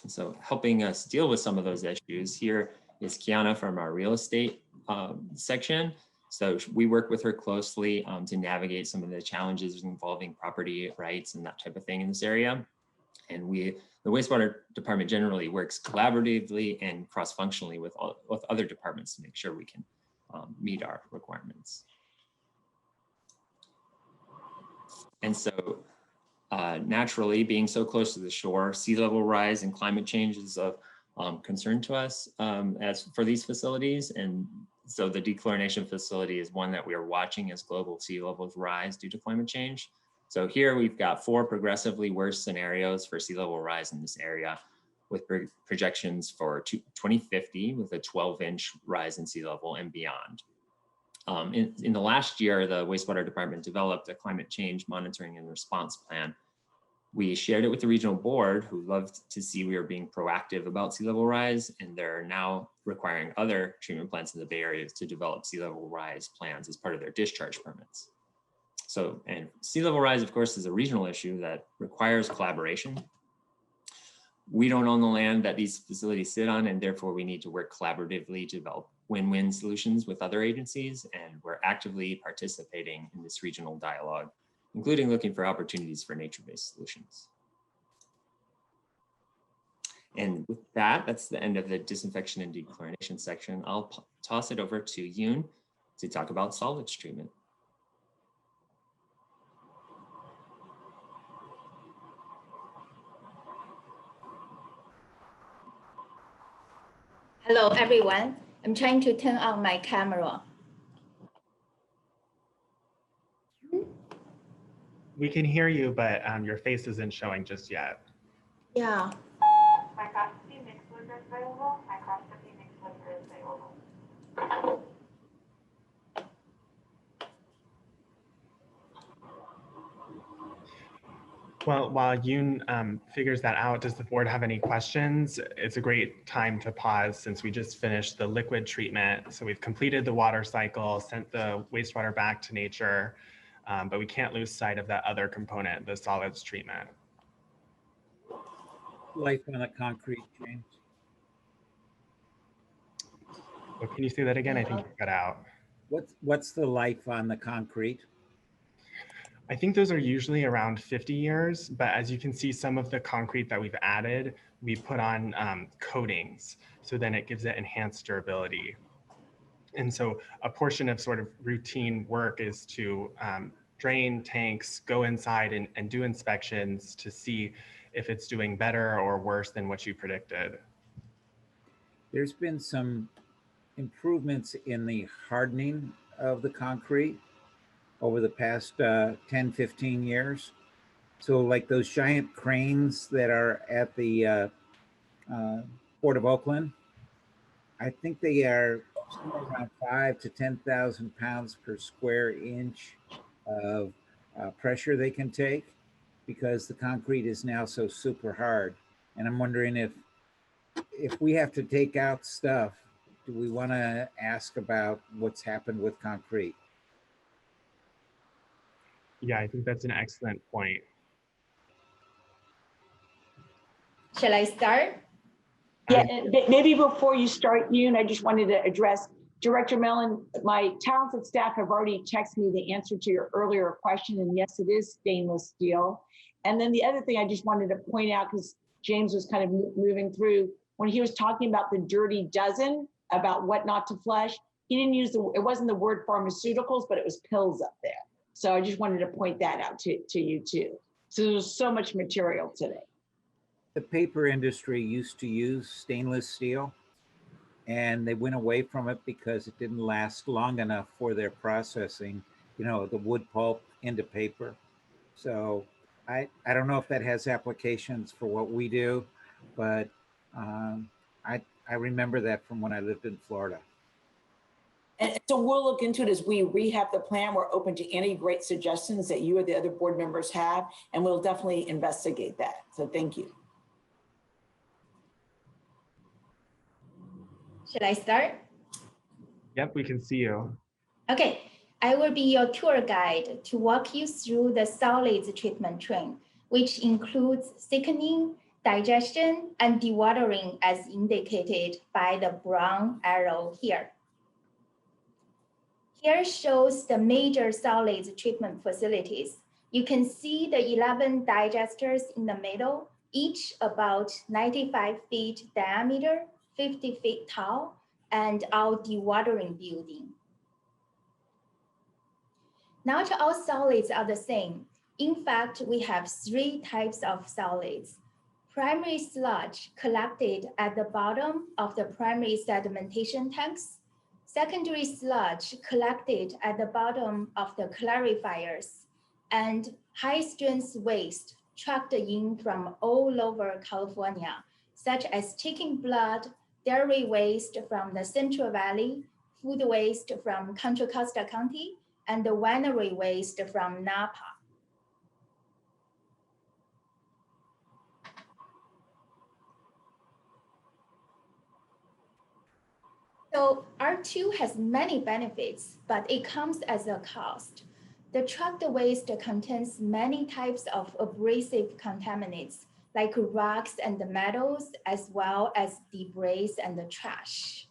So helping us deal with some of those issues, here is Kiana from our real estate section. So we work with her closely to navigate some of the challenges involving property rights and that type of thing in this area. And the wastewater department generally works collaboratively and cross-functionally with other departments to make sure we can meet our requirements. And so naturally, being so close to the shore, sea level rise and climate change is of concern to us as for these facilities. And so the dechlorination facility is one that we are watching as global sea levels rise due to climate change. So here we've got 4 progressively worse scenarios for sea level rise in this area, with projections for 2050 with a 12-inch rise in sea level and beyond. In the last year, the wastewater department developed a climate change monitoring and response plan. We shared it with the regional board, who loved to see we were being proactive about sea level rise, and they're now requiring other treatment plants in the Bay Area to develop sea level rise plans as part of their discharge permits. So, and sea level rise, of course, is a regional issue that requires collaboration. We don't own the land that these facilities sit on, and therefore we need to work collaboratively to develop win-win solutions with other agencies, and we're actively participating in this regional dialogue, including looking for opportunities for nature-based solutions. And with that, that's the end of the disinfection and dechlorination section. I'll toss it over to Yoon to talk about solids treatment.
Hello, everyone. I'm trying to turn on my camera.
We can hear you, but your face isn't showing just yet.
Yeah.
Microscopy mixed liquor is available. Microscopy mixed liquor is available.
Well, while Yoon figures that out, does the board have any questions? It's a great time to pause since we just finished the liquid treatment. So we've completed the water cycle, sent the wastewater back to nature, but we can't lose sight of that other component, the solids treatment.
Life on the concrete, James.
Well, can you say that again? I think you cut out.
What's the life on the concrete?
I think those are usually around 50 years, but as you can see, some of the concrete that we've added, we put on coatings, so then it gives it enhanced durability. And so a portion of sort of routine work is to drain tanks, go inside and do inspections to see if it's doing better or worse than what you predicted.
There's been some improvements in the hardening of the concrete over the past 10, 15 years. So like those giant cranes that are at the Port of Oakland, I think they are somewhere around 5,000 to 10,000 pounds per square inch of pressure they can take, because the concrete is now so super hard. And I'm wondering if we have to take out stuff, do we want to ask about what's happened with concrete?
Yeah, I think that's an excellent point.
Shall I start?
Yeah, maybe before you start, Yoon, I just wanted to address Director Mellon. My talented staff have already texted me the answer to your earlier question, and yes, it is stainless steel. And then the other thing I just wanted to point out, because James was kind of moving through, when he was talking about the dirty dozen, about what not to flush, he didn't use it wasn't the word pharmaceuticals, but it was pills up there. So I just wanted to point that out to you too. So there's so much material today.
The paper industry used to use stainless steel, and they went away from it because it didn't last long enough for their processing, you know, the wood pulp into paper. So I don't know if that has applications for what we do, but I remember that from when I lived in Florida.
And so we'll look into it as we rehab the plan. We're open to any great suggestions that you or the other board members have, and we'll definitely investigate that. So thank you.
Should I start?
Yep, we can see you.
Okay, I will be your tour guide to walk you through the solids treatment train, which includes thickening, digestion, and dewatering as indicated by the brown arrow here. Here shows the major solids treatment facilities. You can see the 11 digesters in the middle, each about 95 feet diameter, 50 feet tall, and our dewatering building. Not all solids are the same. In fact, we have 3 types of solids. Primary sludge collected at the bottom of the primary sedimentation tanks, secondary sludge collected at the bottom of the clarifiers, and high-strength waste trucked in from all over California, such as chicken blood, dairy waste from the Central Valley, food waste from Contra Costa County, and the winery waste from Napa. So R2 has many benefits, but it comes at a cost. The trucked waste contains many types of abrasive contaminants, like rocks and metals, as well as debris and trash.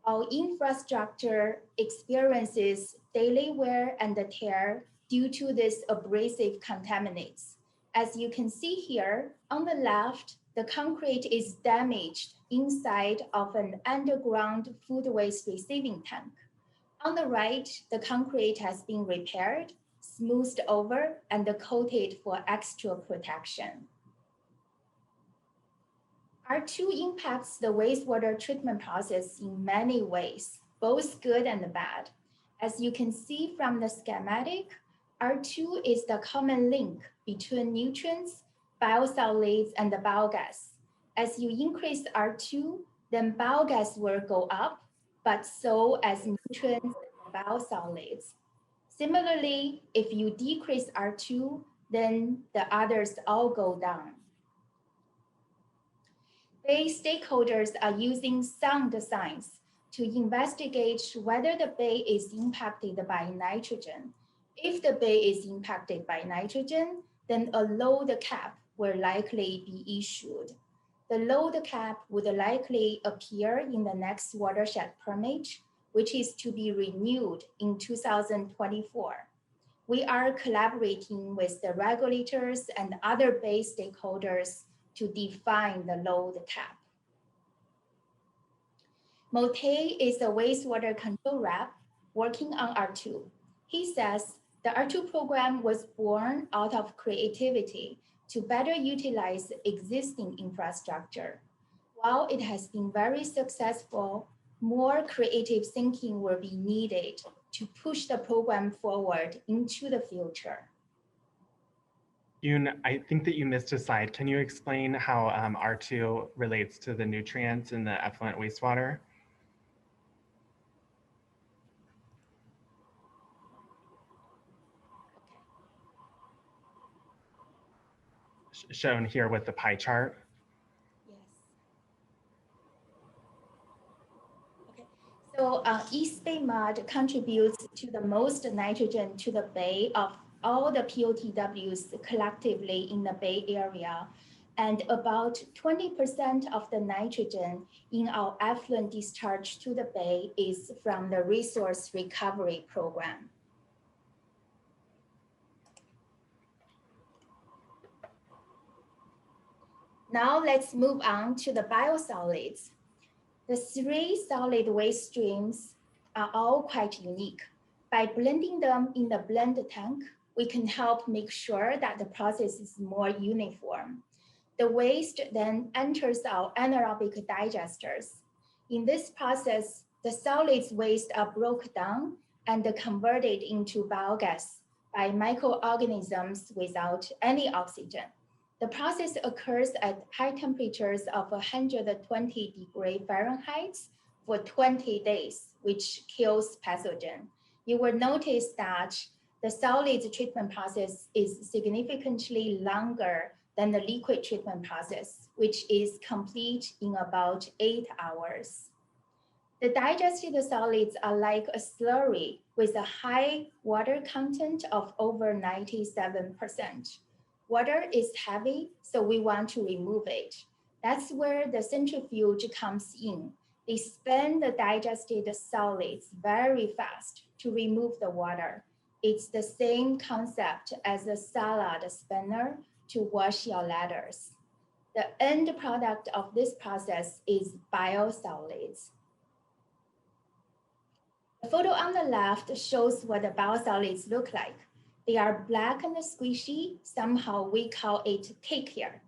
Our infrastructure experiences daily wear and tear due to these abrasive contaminants. As you can see here, on the left, the concrete is damaged inside of an underground food waste receiving tank. On the right, the concrete has been repaired, smoothed over, and coated for extra protection. R2 impacts the wastewater treatment process in many ways, both good and bad. As you can see from the schematic, R2 is the common link between nutrients, biosolids, and the biogas. As you increase R2, then biogas will go up, but so as nutrients and biosolids. Similarly, if you decrease R2, then the others all go down. Bay stakeholders are using sound science to investigate whether the bay is impacted by nitrogen. If the bay is impacted by nitrogen, then a load cap will likely be issued. The load cap would likely appear in the next watershed permit, which is to be renewed in 2024. We are collaborating with the regulators and other bay stakeholders to define the load cap. Mote is a wastewater control rep working on R2. He says the R2 program was born out of creativity to better utilize existing infrastructure. While it has been very successful, more creative thinking will be needed to push the program forward into the future.
Yoon, I think that you missed a slide. Can you explain how R2 relates to the nutrients in the effluent wastewater? Shown here with the pie chart.
Yes. Okay. So East Bay Mud contributes to the most nitrogen to the bay of all the POTWs collectively in the Bay Area, and about 20% of the nitrogen in our effluent discharge to the bay is from the resource recovery program. Now let's move on to the biosolids. The 3 solid waste streams are all quite unique. By blending them in the blend tank, we can help make sure that the process is more uniform. The waste then enters our anaerobic digesters. In this process, the solids waste are broken down and converted into biogas by microorganisms without any oxygen. The process occurs at high temperatures of 120 degrees Fahrenheit for 20 days, which kills pathogen. You will notice that the solids treatment process is significantly longer than the liquid treatment process, which is complete in about 8 hours. The digested solids are like a slurry with a high water content of over 97%. Water is heavy, so we want to remove it. That's where the centrifuge comes in. They spin the digested solids very fast to remove the water. It's the same concept as a salad spinner to wash your lettuce. The end product of this process is biosolids. The photo on the left shows what the biosolids look like. They are black and squishy. Somehow we call it cake here.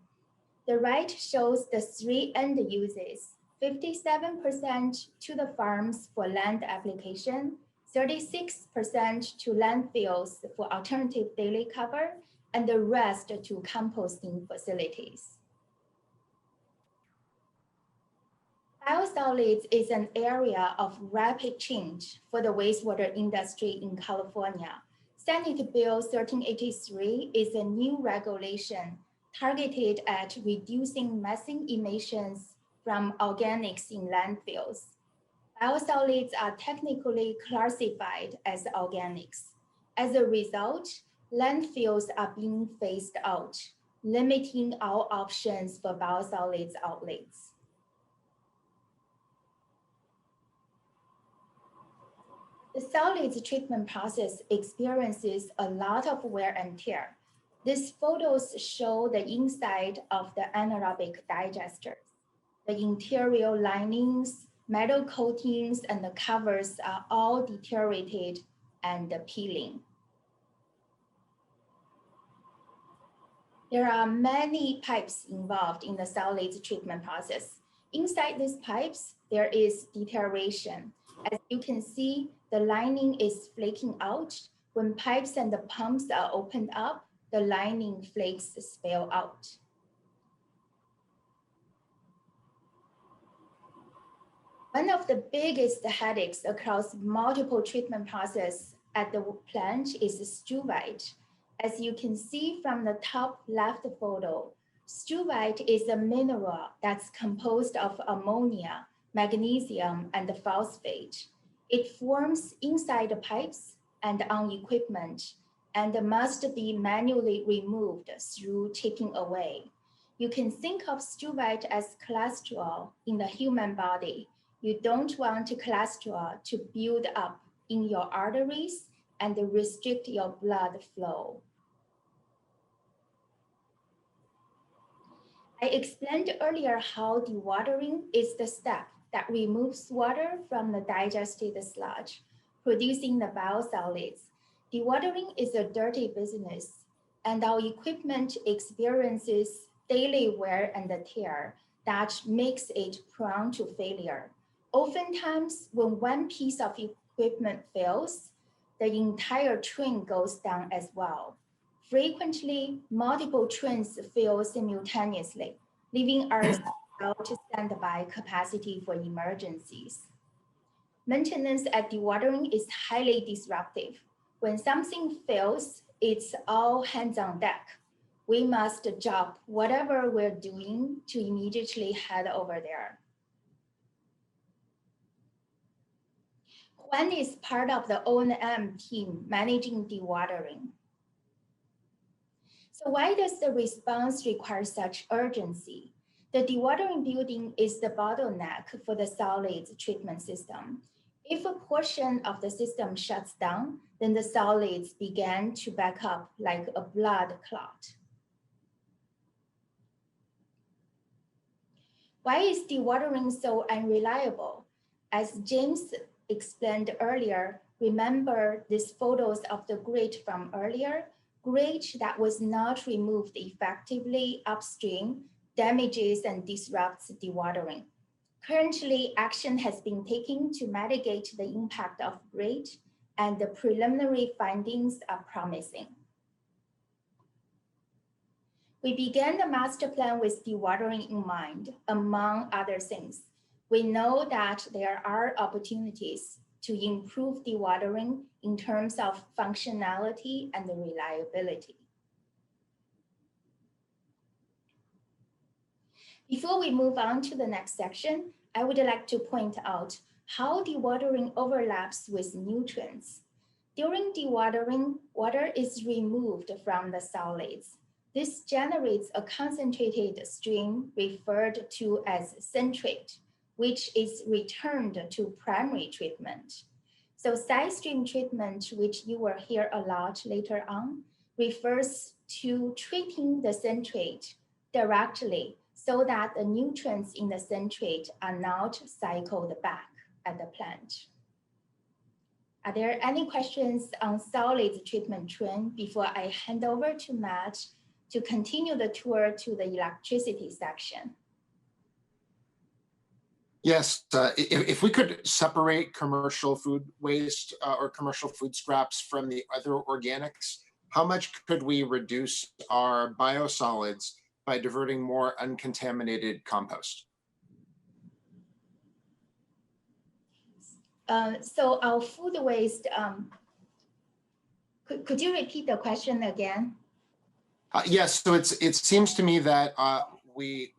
The right shows the 3 end uses. 57% to the farms for land application, 36% to landfills for alternative daily cover, and the rest to composting facilities. Biosolids is an area of rapid change for the wastewater industry in California. Senate Bill 1383 is a new regulation targeted at reducing methane emissions from organics in landfills. Biosolids are technically classified as organics. As a result, landfills are being phased out, limiting our options for biosolids outlets. The solids treatment process experiences a lot of wear and tear. These photos show the inside of the anaerobic digesters. The interior linings, metal coatings, and the covers are all deteriorated and peeling. There are many pipes involved in the solids treatment process. Inside these pipes, there is deterioration. As you can see, the lining is flaking out. When pipes and the pumps are opened up, the lining flakes spill out. One of the biggest headaches across multiple treatment processes at the plant is struvite. As you can see from the top left photo, struvite is a mineral that's composed of ammonia, magnesium, and phosphate. It forms inside the pipes and on equipment and must be manually removed through taking away. You can think of struvite as cholesterol in the human body. You don't want cholesterol to build up in your arteries and restrict your blood flow. I explained earlier how dewatering is the step that removes water from the digested sludge, producing the biosolids. Dewatering is a dirty business, and our equipment experiences daily wear and tear that makes it prone to failure. Oftentimes, when one piece of equipment fails, the entire train goes down as well. Frequently, multiple trains fail simultaneously, leaving us without standby capacity for emergencies. Maintenance at dewatering is highly disruptive. When something fails, it's all hands on deck. We must drop whatever we're doing to immediately head over there. Juan is part of the O&M team managing dewatering. So why does the response require such urgency? The dewatering building is the bottleneck for the solids treatment system. If a portion of the system shuts down, then the solids begin to back up like a blood clot. Why is dewatering so unreliable? As James explained earlier, Remember these photos of the grate from earlier? Grate that was not removed effectively upstream damages and disrupts dewatering. Currently, action has been taken to mitigate the impact of grate, and the preliminary findings are promising. We began the master plan with dewatering in mind, among other things. We know that there are opportunities to improve dewatering in terms of functionality and reliability. Before we move on to the next section, I would like to point out how dewatering overlaps with nutrients. During dewatering, water is removed from the solids. This generates a concentrated stream referred to as centrate, which is returned to primary treatment. So side stream treatment, which you will hear a lot later on, refers to treating the centrate directly so that the nutrients in the centrate are not cycled back at the plant. Are there any questions on solids treatment trend before I hand over to Matt to continue the tour to the electricity section?
Yes, if we could separate commercial food waste or commercial food scraps from the other organics, how much could we reduce our biosolids by diverting more uncontaminated compost?
So our food waste, could you repeat the question again?
Yes, so it seems to me that we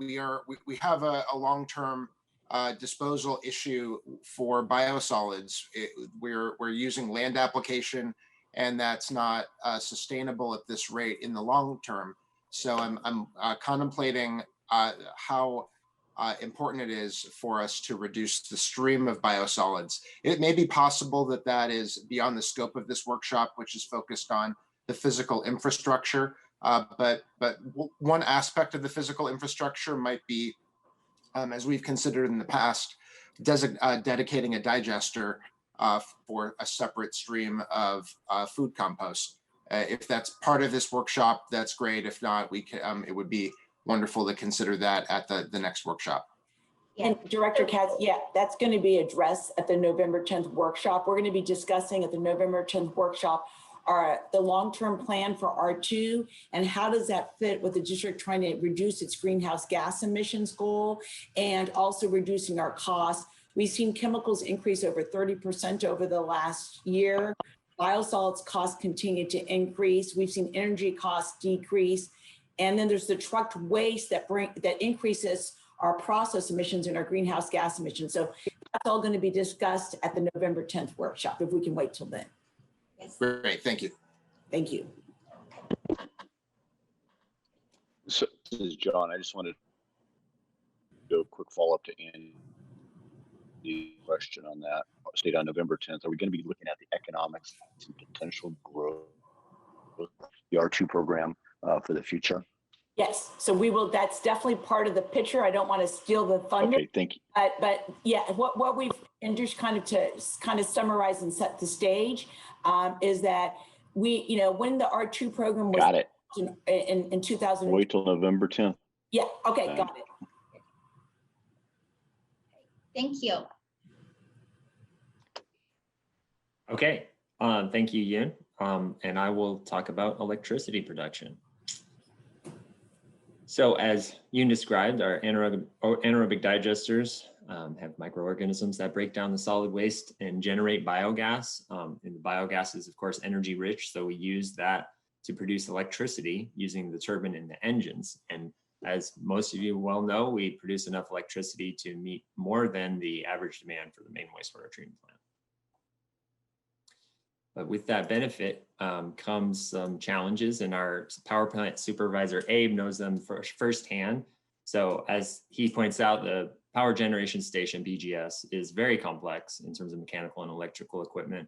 have a long-term disposal issue for biosolids. We're using land application, and that's not sustainable at this rate in the long term. So I'm contemplating how important it is for us to reduce the stream of biosolids. It may be possible that that is beyond the scope of this workshop, which is focused on the physical infrastructure. But one aspect of the physical infrastructure might be, as we've considered in the past, dedicating a digester for a separate stream of food compost. If that's part of this workshop, that's great. If not, we can. It would be wonderful to consider that at the next workshop.
And Director Katz, yeah, that's going to be addressed at the November 10th workshop. We're going to be discussing at the November 10th workshop the long-term plan for R2 and how does that fit with the district trying to reduce its greenhouse gas emissions goal and also reducing our costs. We've seen chemicals increase over 30% over the last year. Biosolids costs continue to increase. We've seen energy costs decrease. And then there's the trucked waste that increases our process emissions and our greenhouse gas emissions. So that's all going to be discussed at the November 10th workshop, if we can wait till then.
Yes.
Great, thank you.
Thank you.
So this is John. I just wanted to do a quick follow-up to Andy's question on that. State on November 10th, are we going to be looking at the economics and potential growth of the R2 program for the future?
Yes, so we will. That's definitely part of the picture. I don't want to steal the thunder.
Okay, thank you.
But yeah, what we've and just kind of summarize and set the stage is that we, when the R2 program was
Got it.
in 2000.
Wait till November 10th.
Yeah. Okay. Got it.
Thank you.
Okay, thank you, Yin. And I will talk about electricity production. So as Yoon described, our anaerobic digesters have microorganisms that break down the solid waste and generate biogas. And the biogas is, of course, energy rich. So we use that to produce electricity using the turbine and the engines. And as most of you well know, we produce enough electricity to meet more than the average demand for the main wastewater treatment plant. But with that benefit comes some challenges, and our power plant supervisor, Abe, knows them firsthand. So as he points out, the power generation station, BGS, is very complex in terms of mechanical and electrical equipment.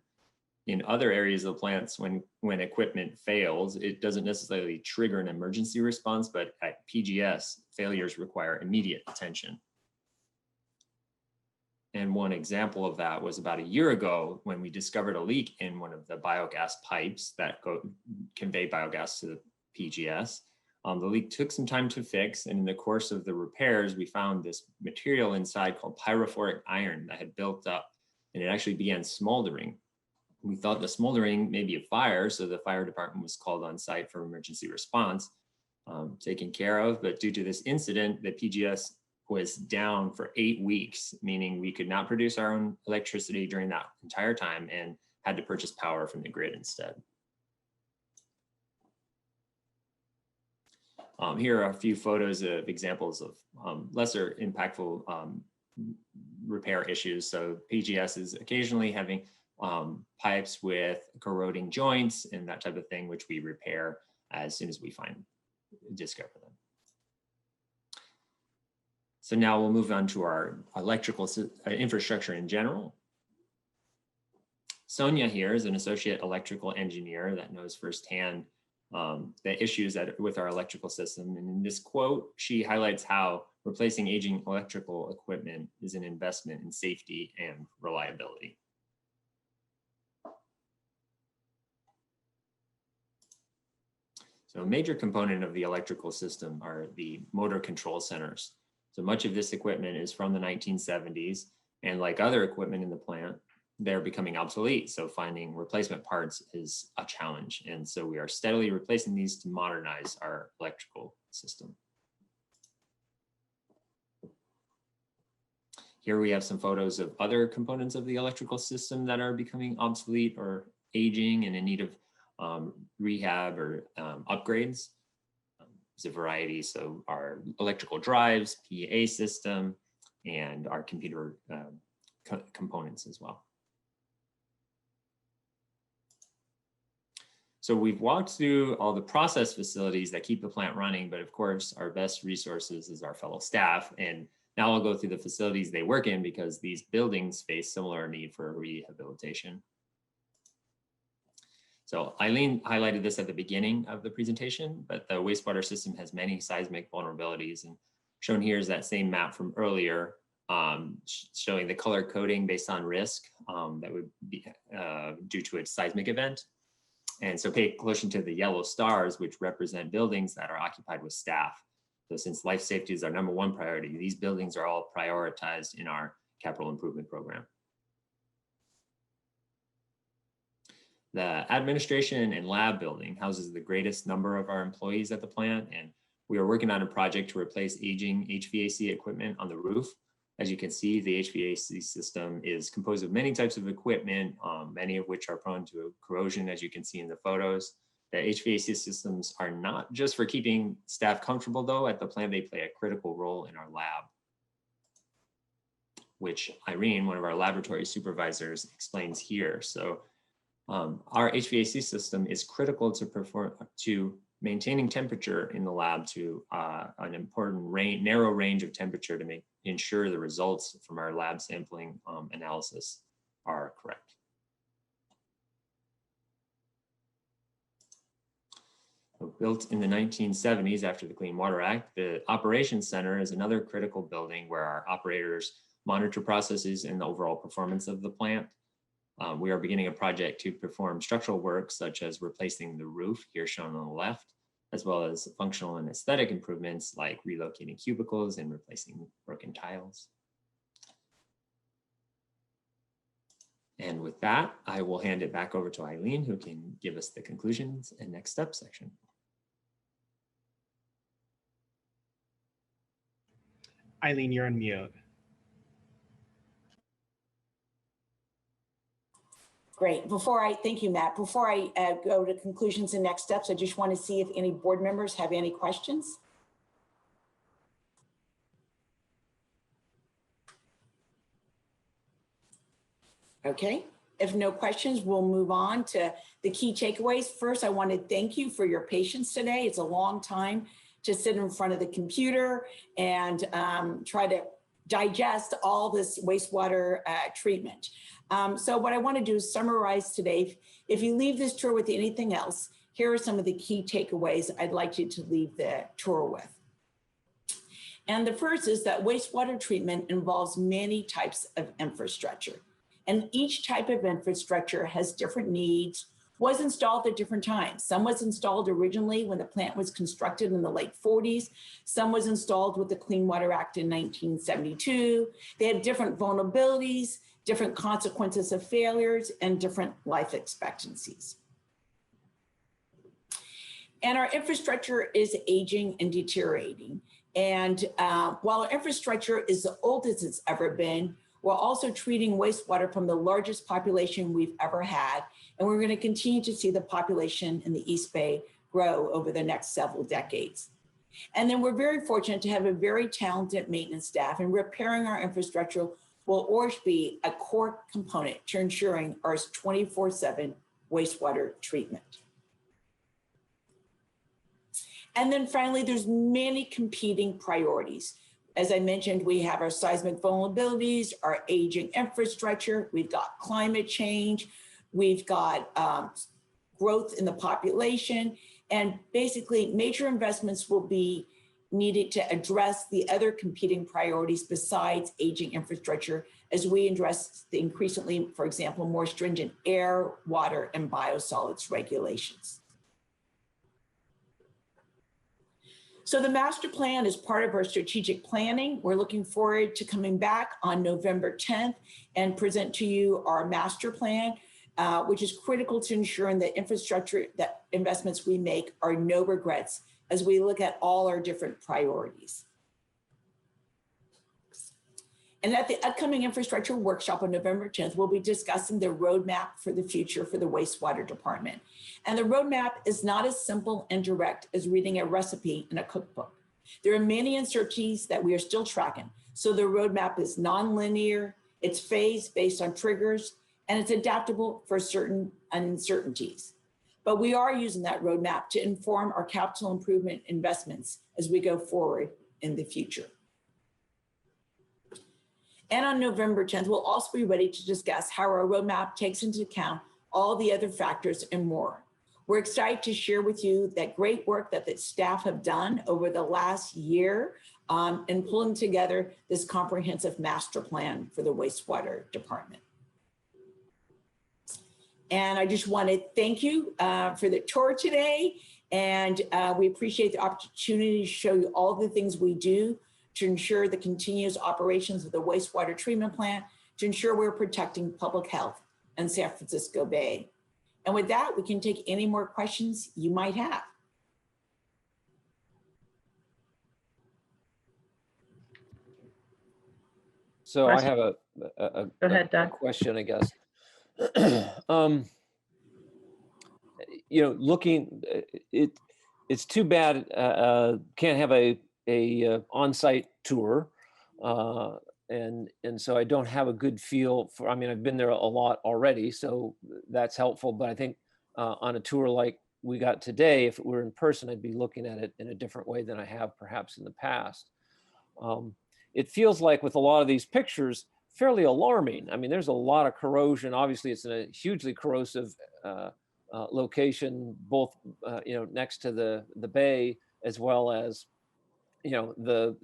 In other areas of the plants, when equipment fails, it doesn't necessarily trigger an emergency response, but at PGS, failures require immediate attention. And one example of that was about a year ago when we discovered a leak in one of the biogas pipes that convey biogas to the PGS. The leak took some time to fix, and in the course of the repairs, we found this material inside called pyrophoric iron that had built up, and it actually began smoldering. We thought the smoldering may be a fire, so the fire department was called on site for emergency response, taken care of. But due to this incident, the PGS was down for 8 weeks, meaning we could not produce our own electricity during that entire time and had to purchase power from the grid instead. Here are a few photos of examples of lesser impactful repair issues. So PGS is occasionally having pipes with corroding joints and that type of thing, which we repair as soon as we discover them. So now we'll move on to our electrical infrastructure in general. Sonia here is an associate electrical engineer that knows firsthand the issues with our electrical system. And in this quote, she highlights how replacing aging electrical equipment is an investment in safety and reliability. So a major component of the electrical system are the motor control centers. So much of this equipment is from the 1970s, and like other equipment in the plant, they're becoming obsolete. So finding replacement parts is a challenge. And so we are steadily replacing these to modernize our electrical system. Here we have some photos of other components of the electrical system that are becoming obsolete or aging and in need of rehab or upgrades. There's a variety. So our electrical drives, PA system, and our computer components as well. So we've walked through all the process facilities that keep the plant running, but of course our best resources is our fellow staff. And now I'll go through the facilities they work in because these buildings face similar need for rehabilitation. So Eileen highlighted this at the beginning of the presentation, but the wastewater system has many seismic vulnerabilities, and shown here is that same map from earlier, showing the color coding based on risk that would be due to a seismic event. And so pay close to the yellow stars, which represent buildings that are occupied with staff. So since life safety is our #1 priority, these buildings are all prioritized in our capital improvement program. The administration and lab building houses the greatest number of our employees at the plant, and we are working on a project to replace aging HVAC equipment on the roof. As you can see, the HVAC system is composed of many types of equipment, many of which are prone to corrosion, as you can see in the photos. The HVAC systems are not just for keeping staff comfortable, though. At the plant, they play a critical role in our lab, which Irene, one of our laboratory supervisors, explains here. So our HVAC system is critical to maintaining temperature in the lab to an important narrow range of temperature to ensure the results from our lab sampling analysis are correct. So built in the 1970s after the Clean Water Act, the Operations Center is another critical building where our operators monitor processes and the overall performance of the plant. We are beginning a project to perform structural work such as replacing the roof, here shown on the left, as well as functional and aesthetic improvements like relocating cubicles and replacing broken tiles. And with that, I will hand it back over to Eileen, who can give us the conclusions and next steps section.
Eileen, you're on mute.
Great. Thank you, Matt. Before I go to conclusions and next steps, I just want to see if any board members have any questions. Okay. If no questions, we'll move on to the key takeaways. First, I want to thank you for your patience today. It's a long time to sit in front of the computer and try to digest all this wastewater treatment. So what I want to do is summarize today. If you leave this tour with anything else, here are some of the key takeaways I'd like you to leave the tour with. And the first is that wastewater treatment involves many types of infrastructure. And each type of infrastructure has different needs, was installed at different times. Some was installed originally when the plant was constructed in the late 40s. Some was installed with the Clean Water Act in 1972. They had different vulnerabilities, different consequences of failures, and different life expectancies. And our infrastructure is aging and deteriorating. And while our infrastructure is the oldest it's ever been, we're also treating wastewater from the largest population we've ever had. And we're going to continue to see the population in the East Bay grow over the next several decades. And then we're very fortunate to have a very talented maintenance staff, and repairing our infrastructure will always be a core component to ensuring our 24/7 wastewater treatment. And then finally, there's many competing priorities. As I mentioned, we have our seismic vulnerabilities, our aging infrastructure, we've got climate change, we've got growth in the population, and basically major investments will be needed to address the other competing priorities besides aging infrastructure as we address the increasingly, for example, more stringent air, water, and biosolids regulations. So the master plan is part of our strategic planning. We're looking forward to coming back on November 10th and present to you our master plan, which is critical to ensuring that infrastructure, that investments we make are no regrets as we look at all our different priorities. And at the upcoming infrastructure workshop on November 10th, we'll be discussing the roadmap for the future for the wastewater department. And the roadmap is not as simple and direct as reading a recipe in a cookbook. There are many uncertainties that we are still tracking. So the roadmap is nonlinear, it's phased based on triggers, and it's adaptable for certain uncertainties. But we are using that roadmap to inform our capital improvement investments as we go forward in the future. And on November 10th, we'll also be ready to discuss how our roadmap takes into account all the other factors and more. We're excited to share with you that great work that the staff have done over the last year in pulling together this comprehensive master plan for the wastewater department. And I just want to thank you for the tour today. And we appreciate the opportunity to show you all the things we do to ensure the continuous operations of the wastewater treatment plant, to ensure we're protecting public health in San Francisco Bay. And with that, we can take any more questions you might have.
So I have
Go ahead, Doug.
a question, I guess. You know, looking, it's too bad can't have a on-site tour, and so I don't have a good feel for. I mean, I've been there a lot already, so that's helpful. But I think on a tour like we got today, if it were in person, I'd be looking at it in a different way than I have perhaps in the past. It feels like with a lot of these pictures, fairly alarming. I mean, there's a lot of corrosion. Obviously, it's in a hugely corrosive location, both you know, next to the bay, as well as you know, the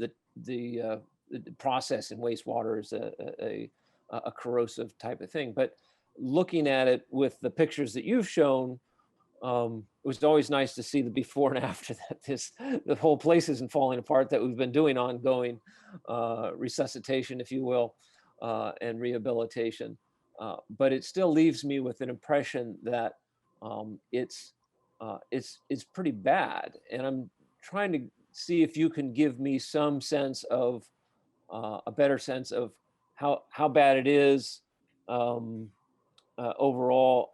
process in wastewater is a corrosive type of thing. But looking at it with the pictures that you've shown, it was always nice to see the before and after that the whole place isn't falling apart, that we've been doing ongoing resuscitation, if you will, and rehabilitation. But it still leaves me with an impression that it's pretty bad. And I'm trying to see if you can give me some sense of a better sense of how bad it is overall,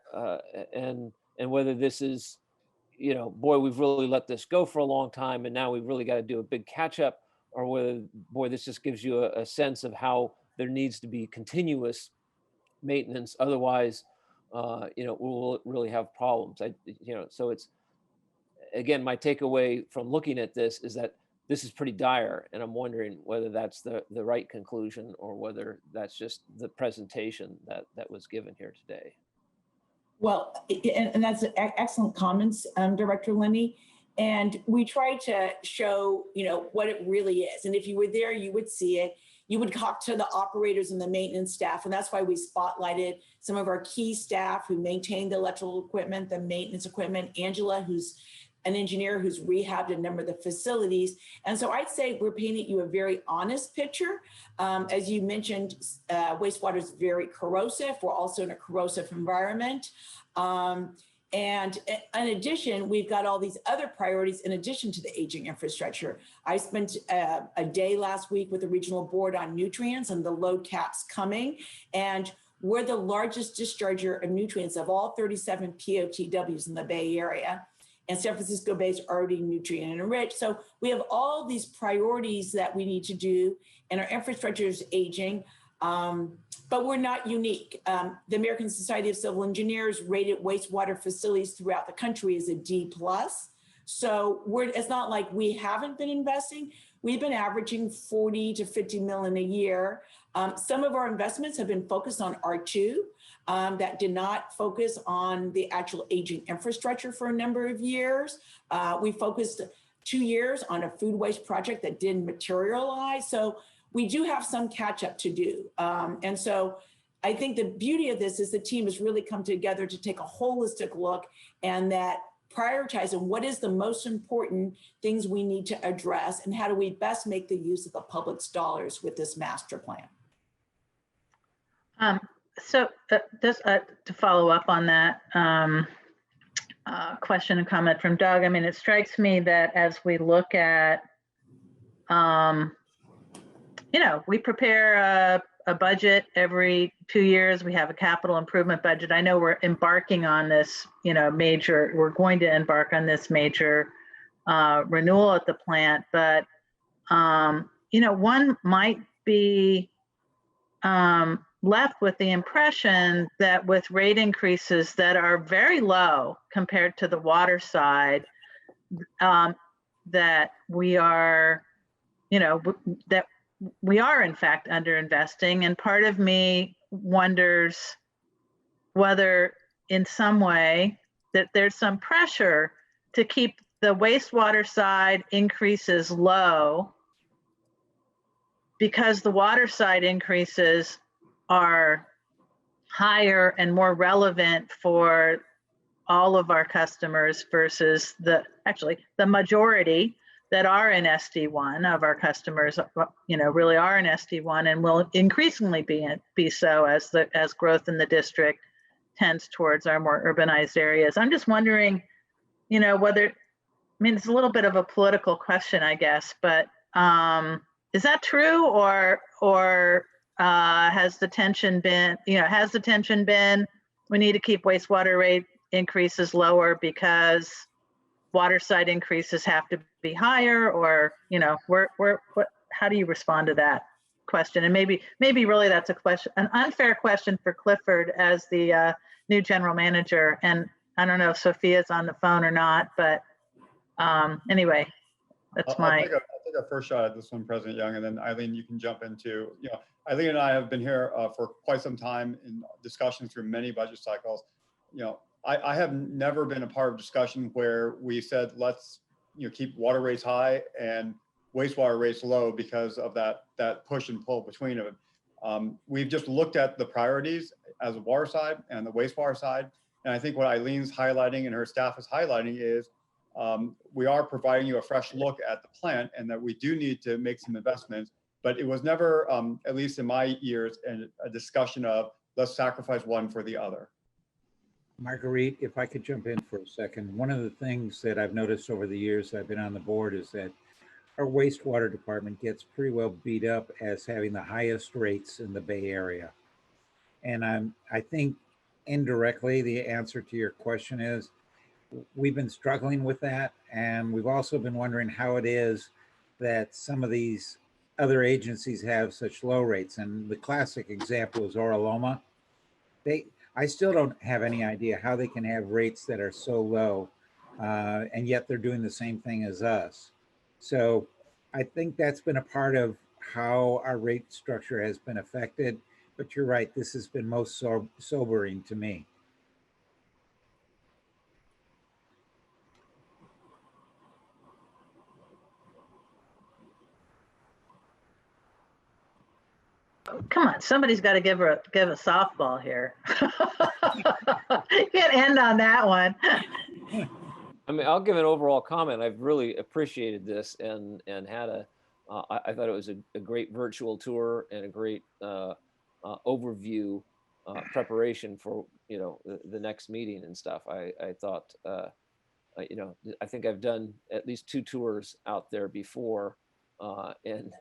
and whether this is, you know, boy, we've really let this go for a long time and now we've really got to do a big catch up, or whether, boy, this just gives you a sense of how there needs to be continuous maintenance. Otherwise, you know, we'll really have problems. You know, so it's, again, my takeaway from looking at this is that this is pretty dire, and I'm wondering whether that's the right conclusion or whether that's just the presentation that was given here today.
Well, and that's excellent comments, Director Lenny. And we try to show, what it really is. And if you were there, you would see it. You would talk to the operators and the maintenance staff. And that's why we spotlighted some of our key staff who maintain the electrical equipment, the maintenance equipment. Angela, who's an engineer who's rehabbed a number of the facilities. And so I'd say we're painting you a very honest picture. As you mentioned, wastewater is very corrosive. We're also in a corrosive environment. And in addition, we've got all these other priorities in addition to the aging infrastructure. I spent a day last week with the regional board on nutrients and the load caps coming. And we're the largest discharger of nutrients of all 37 POTWs in the Bay Area. And San Francisco Bay is already nutrient enriched. So we have all these priorities that we need to do, and our infrastructure is aging. But we're not unique. The American Society of Civil Engineers rated wastewater facilities throughout the country as a D+. So it's not like we haven't been investing. We've been averaging 40 to 50 million a year. Some of our investments have been focused on R2 that did not focus on the actual aging infrastructure for a number of years. We focused 2 years on a food waste project that didn't materialize. So we do have some catch up to do. And so I think the beauty of this is the team has really come together to take a holistic look and that prioritizing what is the most important things we need to address and how do we best make the use of the public's dollars with this master plan.
So just to follow up on that question and comment from Doug, I mean, it strikes me that as we look at, we prepare a budget every 2 years. We have a capital improvement budget. I know we're embarking on this, we're going to embark on this major renewal at the plant, but, one might be left with the impression that with rate increases that are very low compared to the water side, that we are, that we are in fact underinvesting. And part of me wonders whether in some way that there's some pressure to keep the wastewater side increases low because the water side increases are higher and more relevant for all of our customers versus the majority that are in SD1 of our customers, really are in SD1 and will increasingly be so as growth in the district tends towards our more urbanized areas. I'm just wondering, whether, it's a little bit of a political question, I guess, but is that true, or has the tension been, we need to keep wastewater rate increases lower because water side increases have to be higher, or how do you respond to that question? And maybe really that's an unfair question for Clifford as the new general manager. And I don't know if Sophia's on the phone or not, but anyway, that's
I'll take a first shot at this one, President Young, and then Eileen, you can jump into. Eileen and I have been here for quite some time in discussions through many budget cycles. I have never been a part of discussion where we said, let's keep water rates high and wastewater rates low because of that push and pull between them. We've just looked at the priorities as a water side and the wastewater side. And I think what Eileen's highlighting and her staff is highlighting is we are providing you a fresh look at the plant and that we do need to make some investments. But it was never, at least in my years, a discussion of let's sacrifice one for the other.
Marguerite, if I could jump in for a second. One of the things that I've noticed over the years I've been on the board is that our wastewater department gets pretty well beat up as having the highest rates in the Bay Area. And I think indirectly the answer to your question is we've been struggling with that. And we've also been wondering how it is that some of these other agencies have such low rates. And the classic example is Oraloma. I still don't have any idea how they can have rates that are so low, and yet they're doing the same thing as us. So I think that's been a part of how our rate structure has been affected. But you're right, this has been most sobering to me.
Come on, somebody's got to give a softball here. You can't end on that one.
I mean, I'll give an overall comment. I've really appreciated this and had I thought it was a great virtual tour and a great overview preparation for, you know, the next meeting and stuff. I thought, you know, I think I've done at least 2 tours out there before. And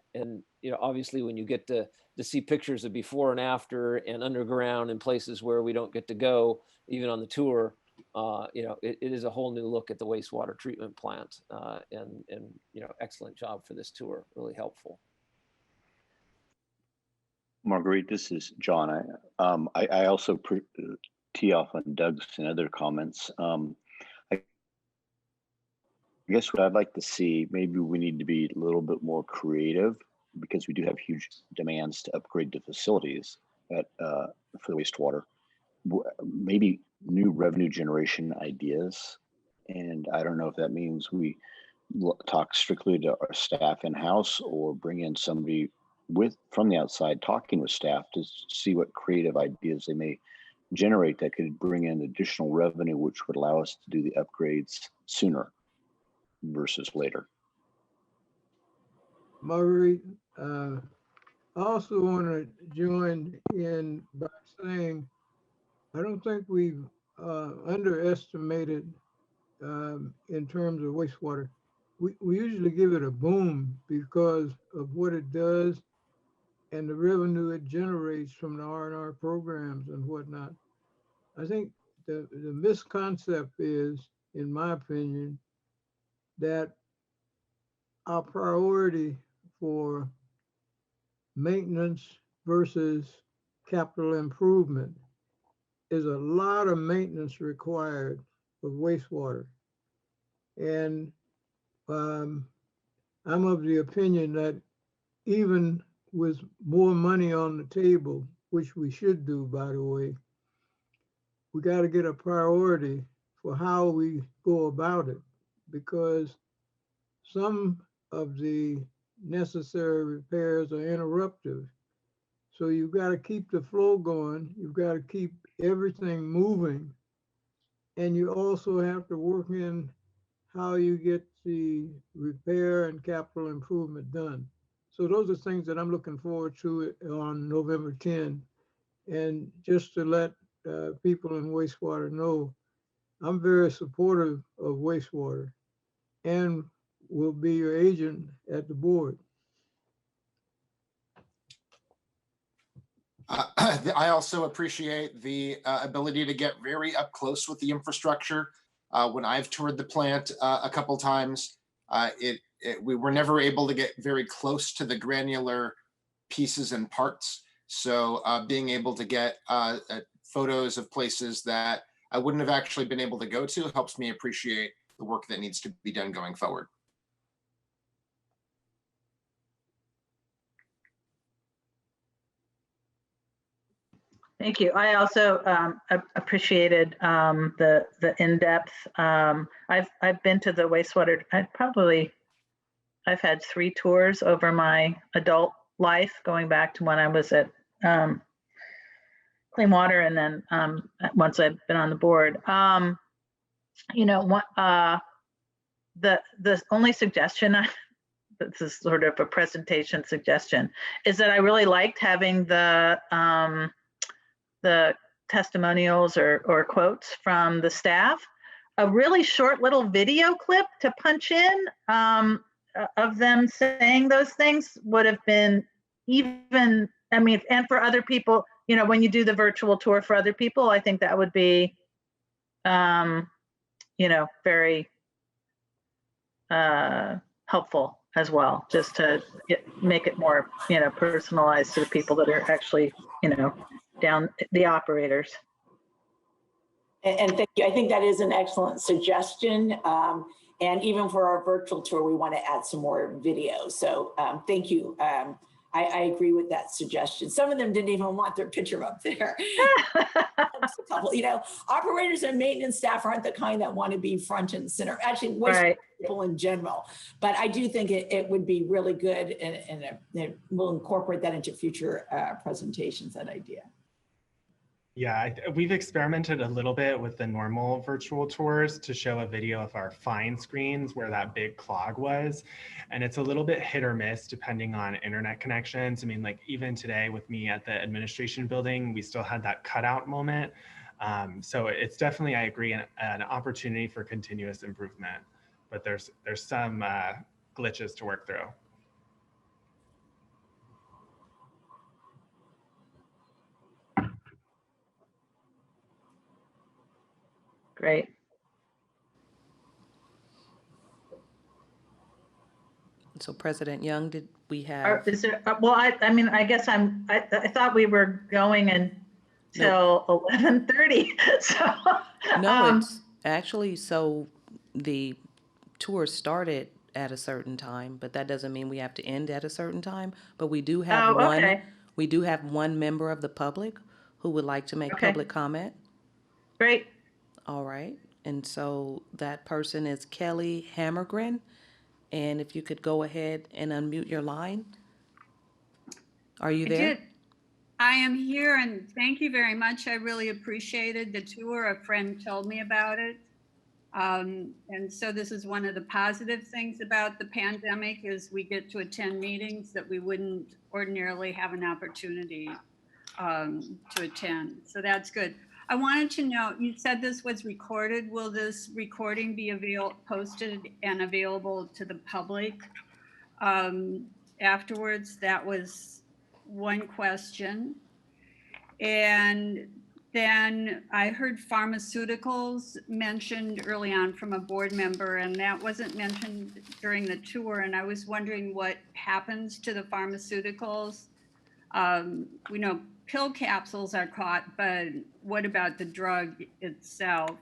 you know, obviously when you get to see pictures of before and after and underground in places where we don't get to go, even on the tour, you know, it is a whole new look at the wastewater treatment plant, and you know, excellent job for this tour, really helpful.
Marguerite, this is John. I also tee off on Doug's and other comments. I guess what I'd like to see, maybe we need to be a little bit more creative, because we do have huge demands to upgrade the facilities at for the wastewater. Maybe new revenue generation ideas. And I don't know if that means we talk strictly to our staff in-house or bring in somebody from the outside talking with staff to see what creative ideas they may generate that could bring in additional revenue, which would allow us to do the upgrades sooner versus later.
Marguerite, I also want to join in by saying I don't think we've underestimated in terms of wastewater. We usually give it a boom because of what it does and the revenue it generates from the R&R programs and whatnot. I think the misconcept is, in my opinion, that our priority for maintenance versus capital improvement is a lot of maintenance required with wastewater. And I'm of the opinion that even with more money on the table, which we should do, by the way, we got to get a priority for how we go about it, because some of the necessary repairs are interruptive. So you've got to keep the flow going. You've got to keep everything moving. And you also have to work in how you get the repair and capital improvement done. So those are things that I'm looking forward to on November 10. And just to let people in wastewater know, I'm very supportive of wastewater and will be your agent at the board.
I also appreciate the ability to get very up close with the infrastructure. When I've toured the plant a couple times, we were never able to get very close to the granular pieces and parts. So being able to get photos of places that I wouldn't have actually been able to go to helps me appreciate the work that needs to be done going forward.
Thank you. I also appreciated the in-depth. I've been to the wastewater. I've had 3 tours over my adult life, going back to when I was at Clean Water, and then once I've been on the board. You know, the only suggestion, this is sort of a presentation suggestion, is that I really liked having the testimonials or quotes from the staff. A really short little video clip to punch in of them saying those things would have been even, I mean, and for other people, you know, when you do the virtual tour for other people, I think that would be, you know, very helpful as well, just to make it more, you know, personalized to the people that are actually, you know, down, the operators.
And thank you. I think that is an excellent suggestion. And even for our virtual tour, we want to add some more videos. So thank you I agree with that suggestion. Some of them didn't even want their picture up there. A couple, operators and maintenance staff aren't the kind that want to be front and center. Actually,
Right.
people in general. But I do think it would be really good, and we'll incorporate that into future presentations, that idea.
Yeah, we've experimented a little bit with the normal virtual tours to show a video of our fine screens where that big clog was. And it's a little bit hit or miss depending on internet connections. I mean, like even today with me at the administration building, we still had that cutout moment. So it's definitely, I agree, an opportunity for continuous improvement, but there's some glitches to work through.
Great.
So President Young, did we have?
Is there, well, I mean, I guess I thought we were going until 11:30. So
No, it's actually, so the tour started at a certain time, but that doesn't mean we have to end at a certain time. But we do have we do have one member of the public who would like to make public comment.
Great.
All right. And so that person is Kelly Hammergren. And if you could go ahead and unmute your line. Are you there?
I am here, and thank you very much. I really appreciated the tour. A friend told me about it. And so this is one of the positive things about the pandemic is we get to attend meetings that we wouldn't ordinarily have an opportunity to attend. So that's good. I wanted to know, you said this was recorded. Will this recording be posted and available to the public afterwards? That was one question. And then I heard pharmaceuticals mentioned early on from a board member, and that wasn't mentioned during the tour. And I was wondering what happens to the pharmaceuticals. We know pill capsules are caught, but what about the drug itself?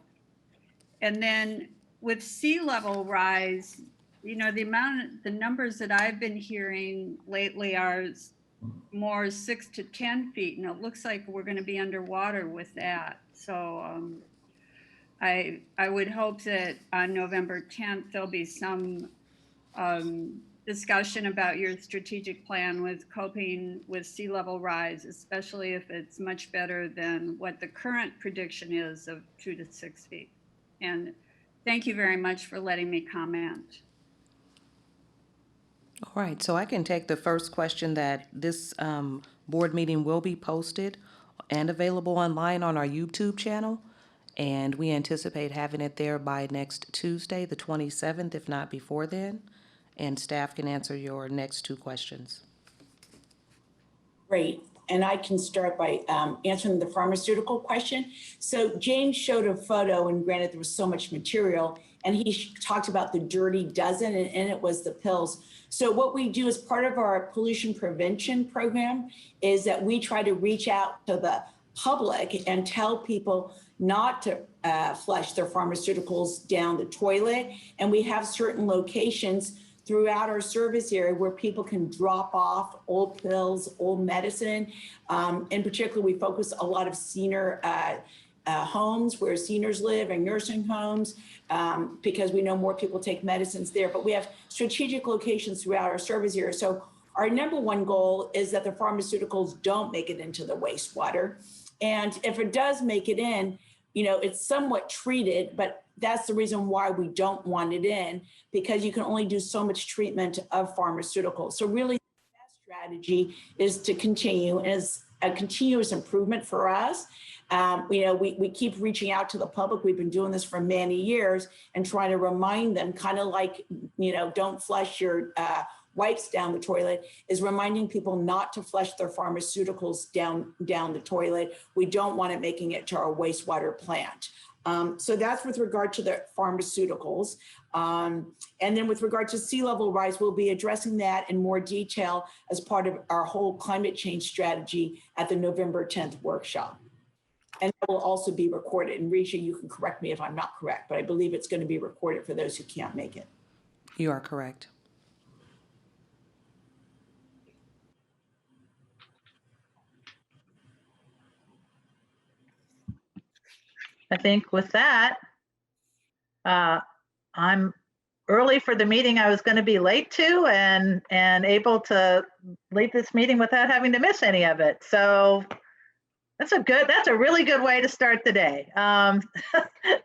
And then with sea level rise, the numbers that I've been hearing lately are more 6 to 10 feet, and it looks like we're going to be underwater with that. So I would hope that on November 10th, there'll be some discussion about your strategic plan with coping with sea level rise, especially if it's much better than what the current prediction is of 2 to 6 feet. And thank you very much for letting me comment.
All right, so I can take the first question that this board meeting will be posted and available online on our YouTube channel. And we anticipate having it there by next Tuesday, the 27th, if not before then. And staff can answer your next two questions.
Great. And I can start by answering the pharmaceutical question. So James showed a photo, and granted there was so much material, and he talked about the dirty dozen, and it was the pills. So what we do as part of our pollution prevention program is that we try to reach out to the public and tell people not to flush their pharmaceuticals down the toilet. And we have certain locations throughout our service area where people can drop off old pills, old medicine. In particular, we focus a lot of senior homes where seniors live and nursing homes because we know more people take medicines there, but we have strategic locations throughout our service area. So our number one goal is that the pharmaceuticals don't make it into the wastewater. And if it does make it in, it's somewhat treated, but that's the reason why we don't want it in, because you can only do so much treatment of pharmaceuticals. So really the best strategy is to continue as a continuous improvement for us. We keep reaching out to the public. We've been doing this for many years and trying to remind them, kind of like, don't flush your wipes down the toilet, is reminding people not to flush their pharmaceuticals down the toilet. We don't want it making it to our wastewater plant. So that's with regard to the pharmaceuticals. And then with regard to sea level rise, we'll be addressing that in more detail as part of our whole climate change strategy at the November 10th workshop. And that will also be recorded. And Risha, you can correct me if I'm not correct, but I believe it's going to be recorded for those who can't make it.
You are correct.
I think with that, I'm early for the meeting I was going to be late to, and able to leave this meeting without having to miss any of it. So that's a really good way to start the day.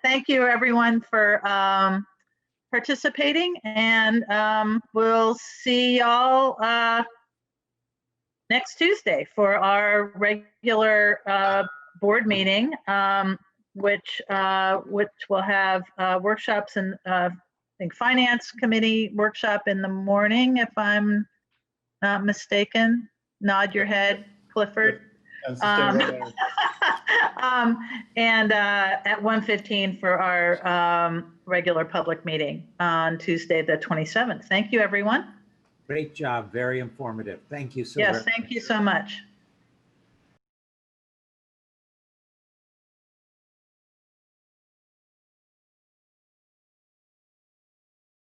Thank you everyone for participating, and we'll see y'all next Tuesday for our regular board meeting, which will have workshops and I think Finance Committee workshop in the morning, if I'm not mistaken. Nod your head, Clifford.
And sustainable.
And at 1:15 for our regular public meeting on Tuesday, the 27th. Thank you, everyone.
Great job. Very informative. Thank you so
Yes,
much.
thank you so much.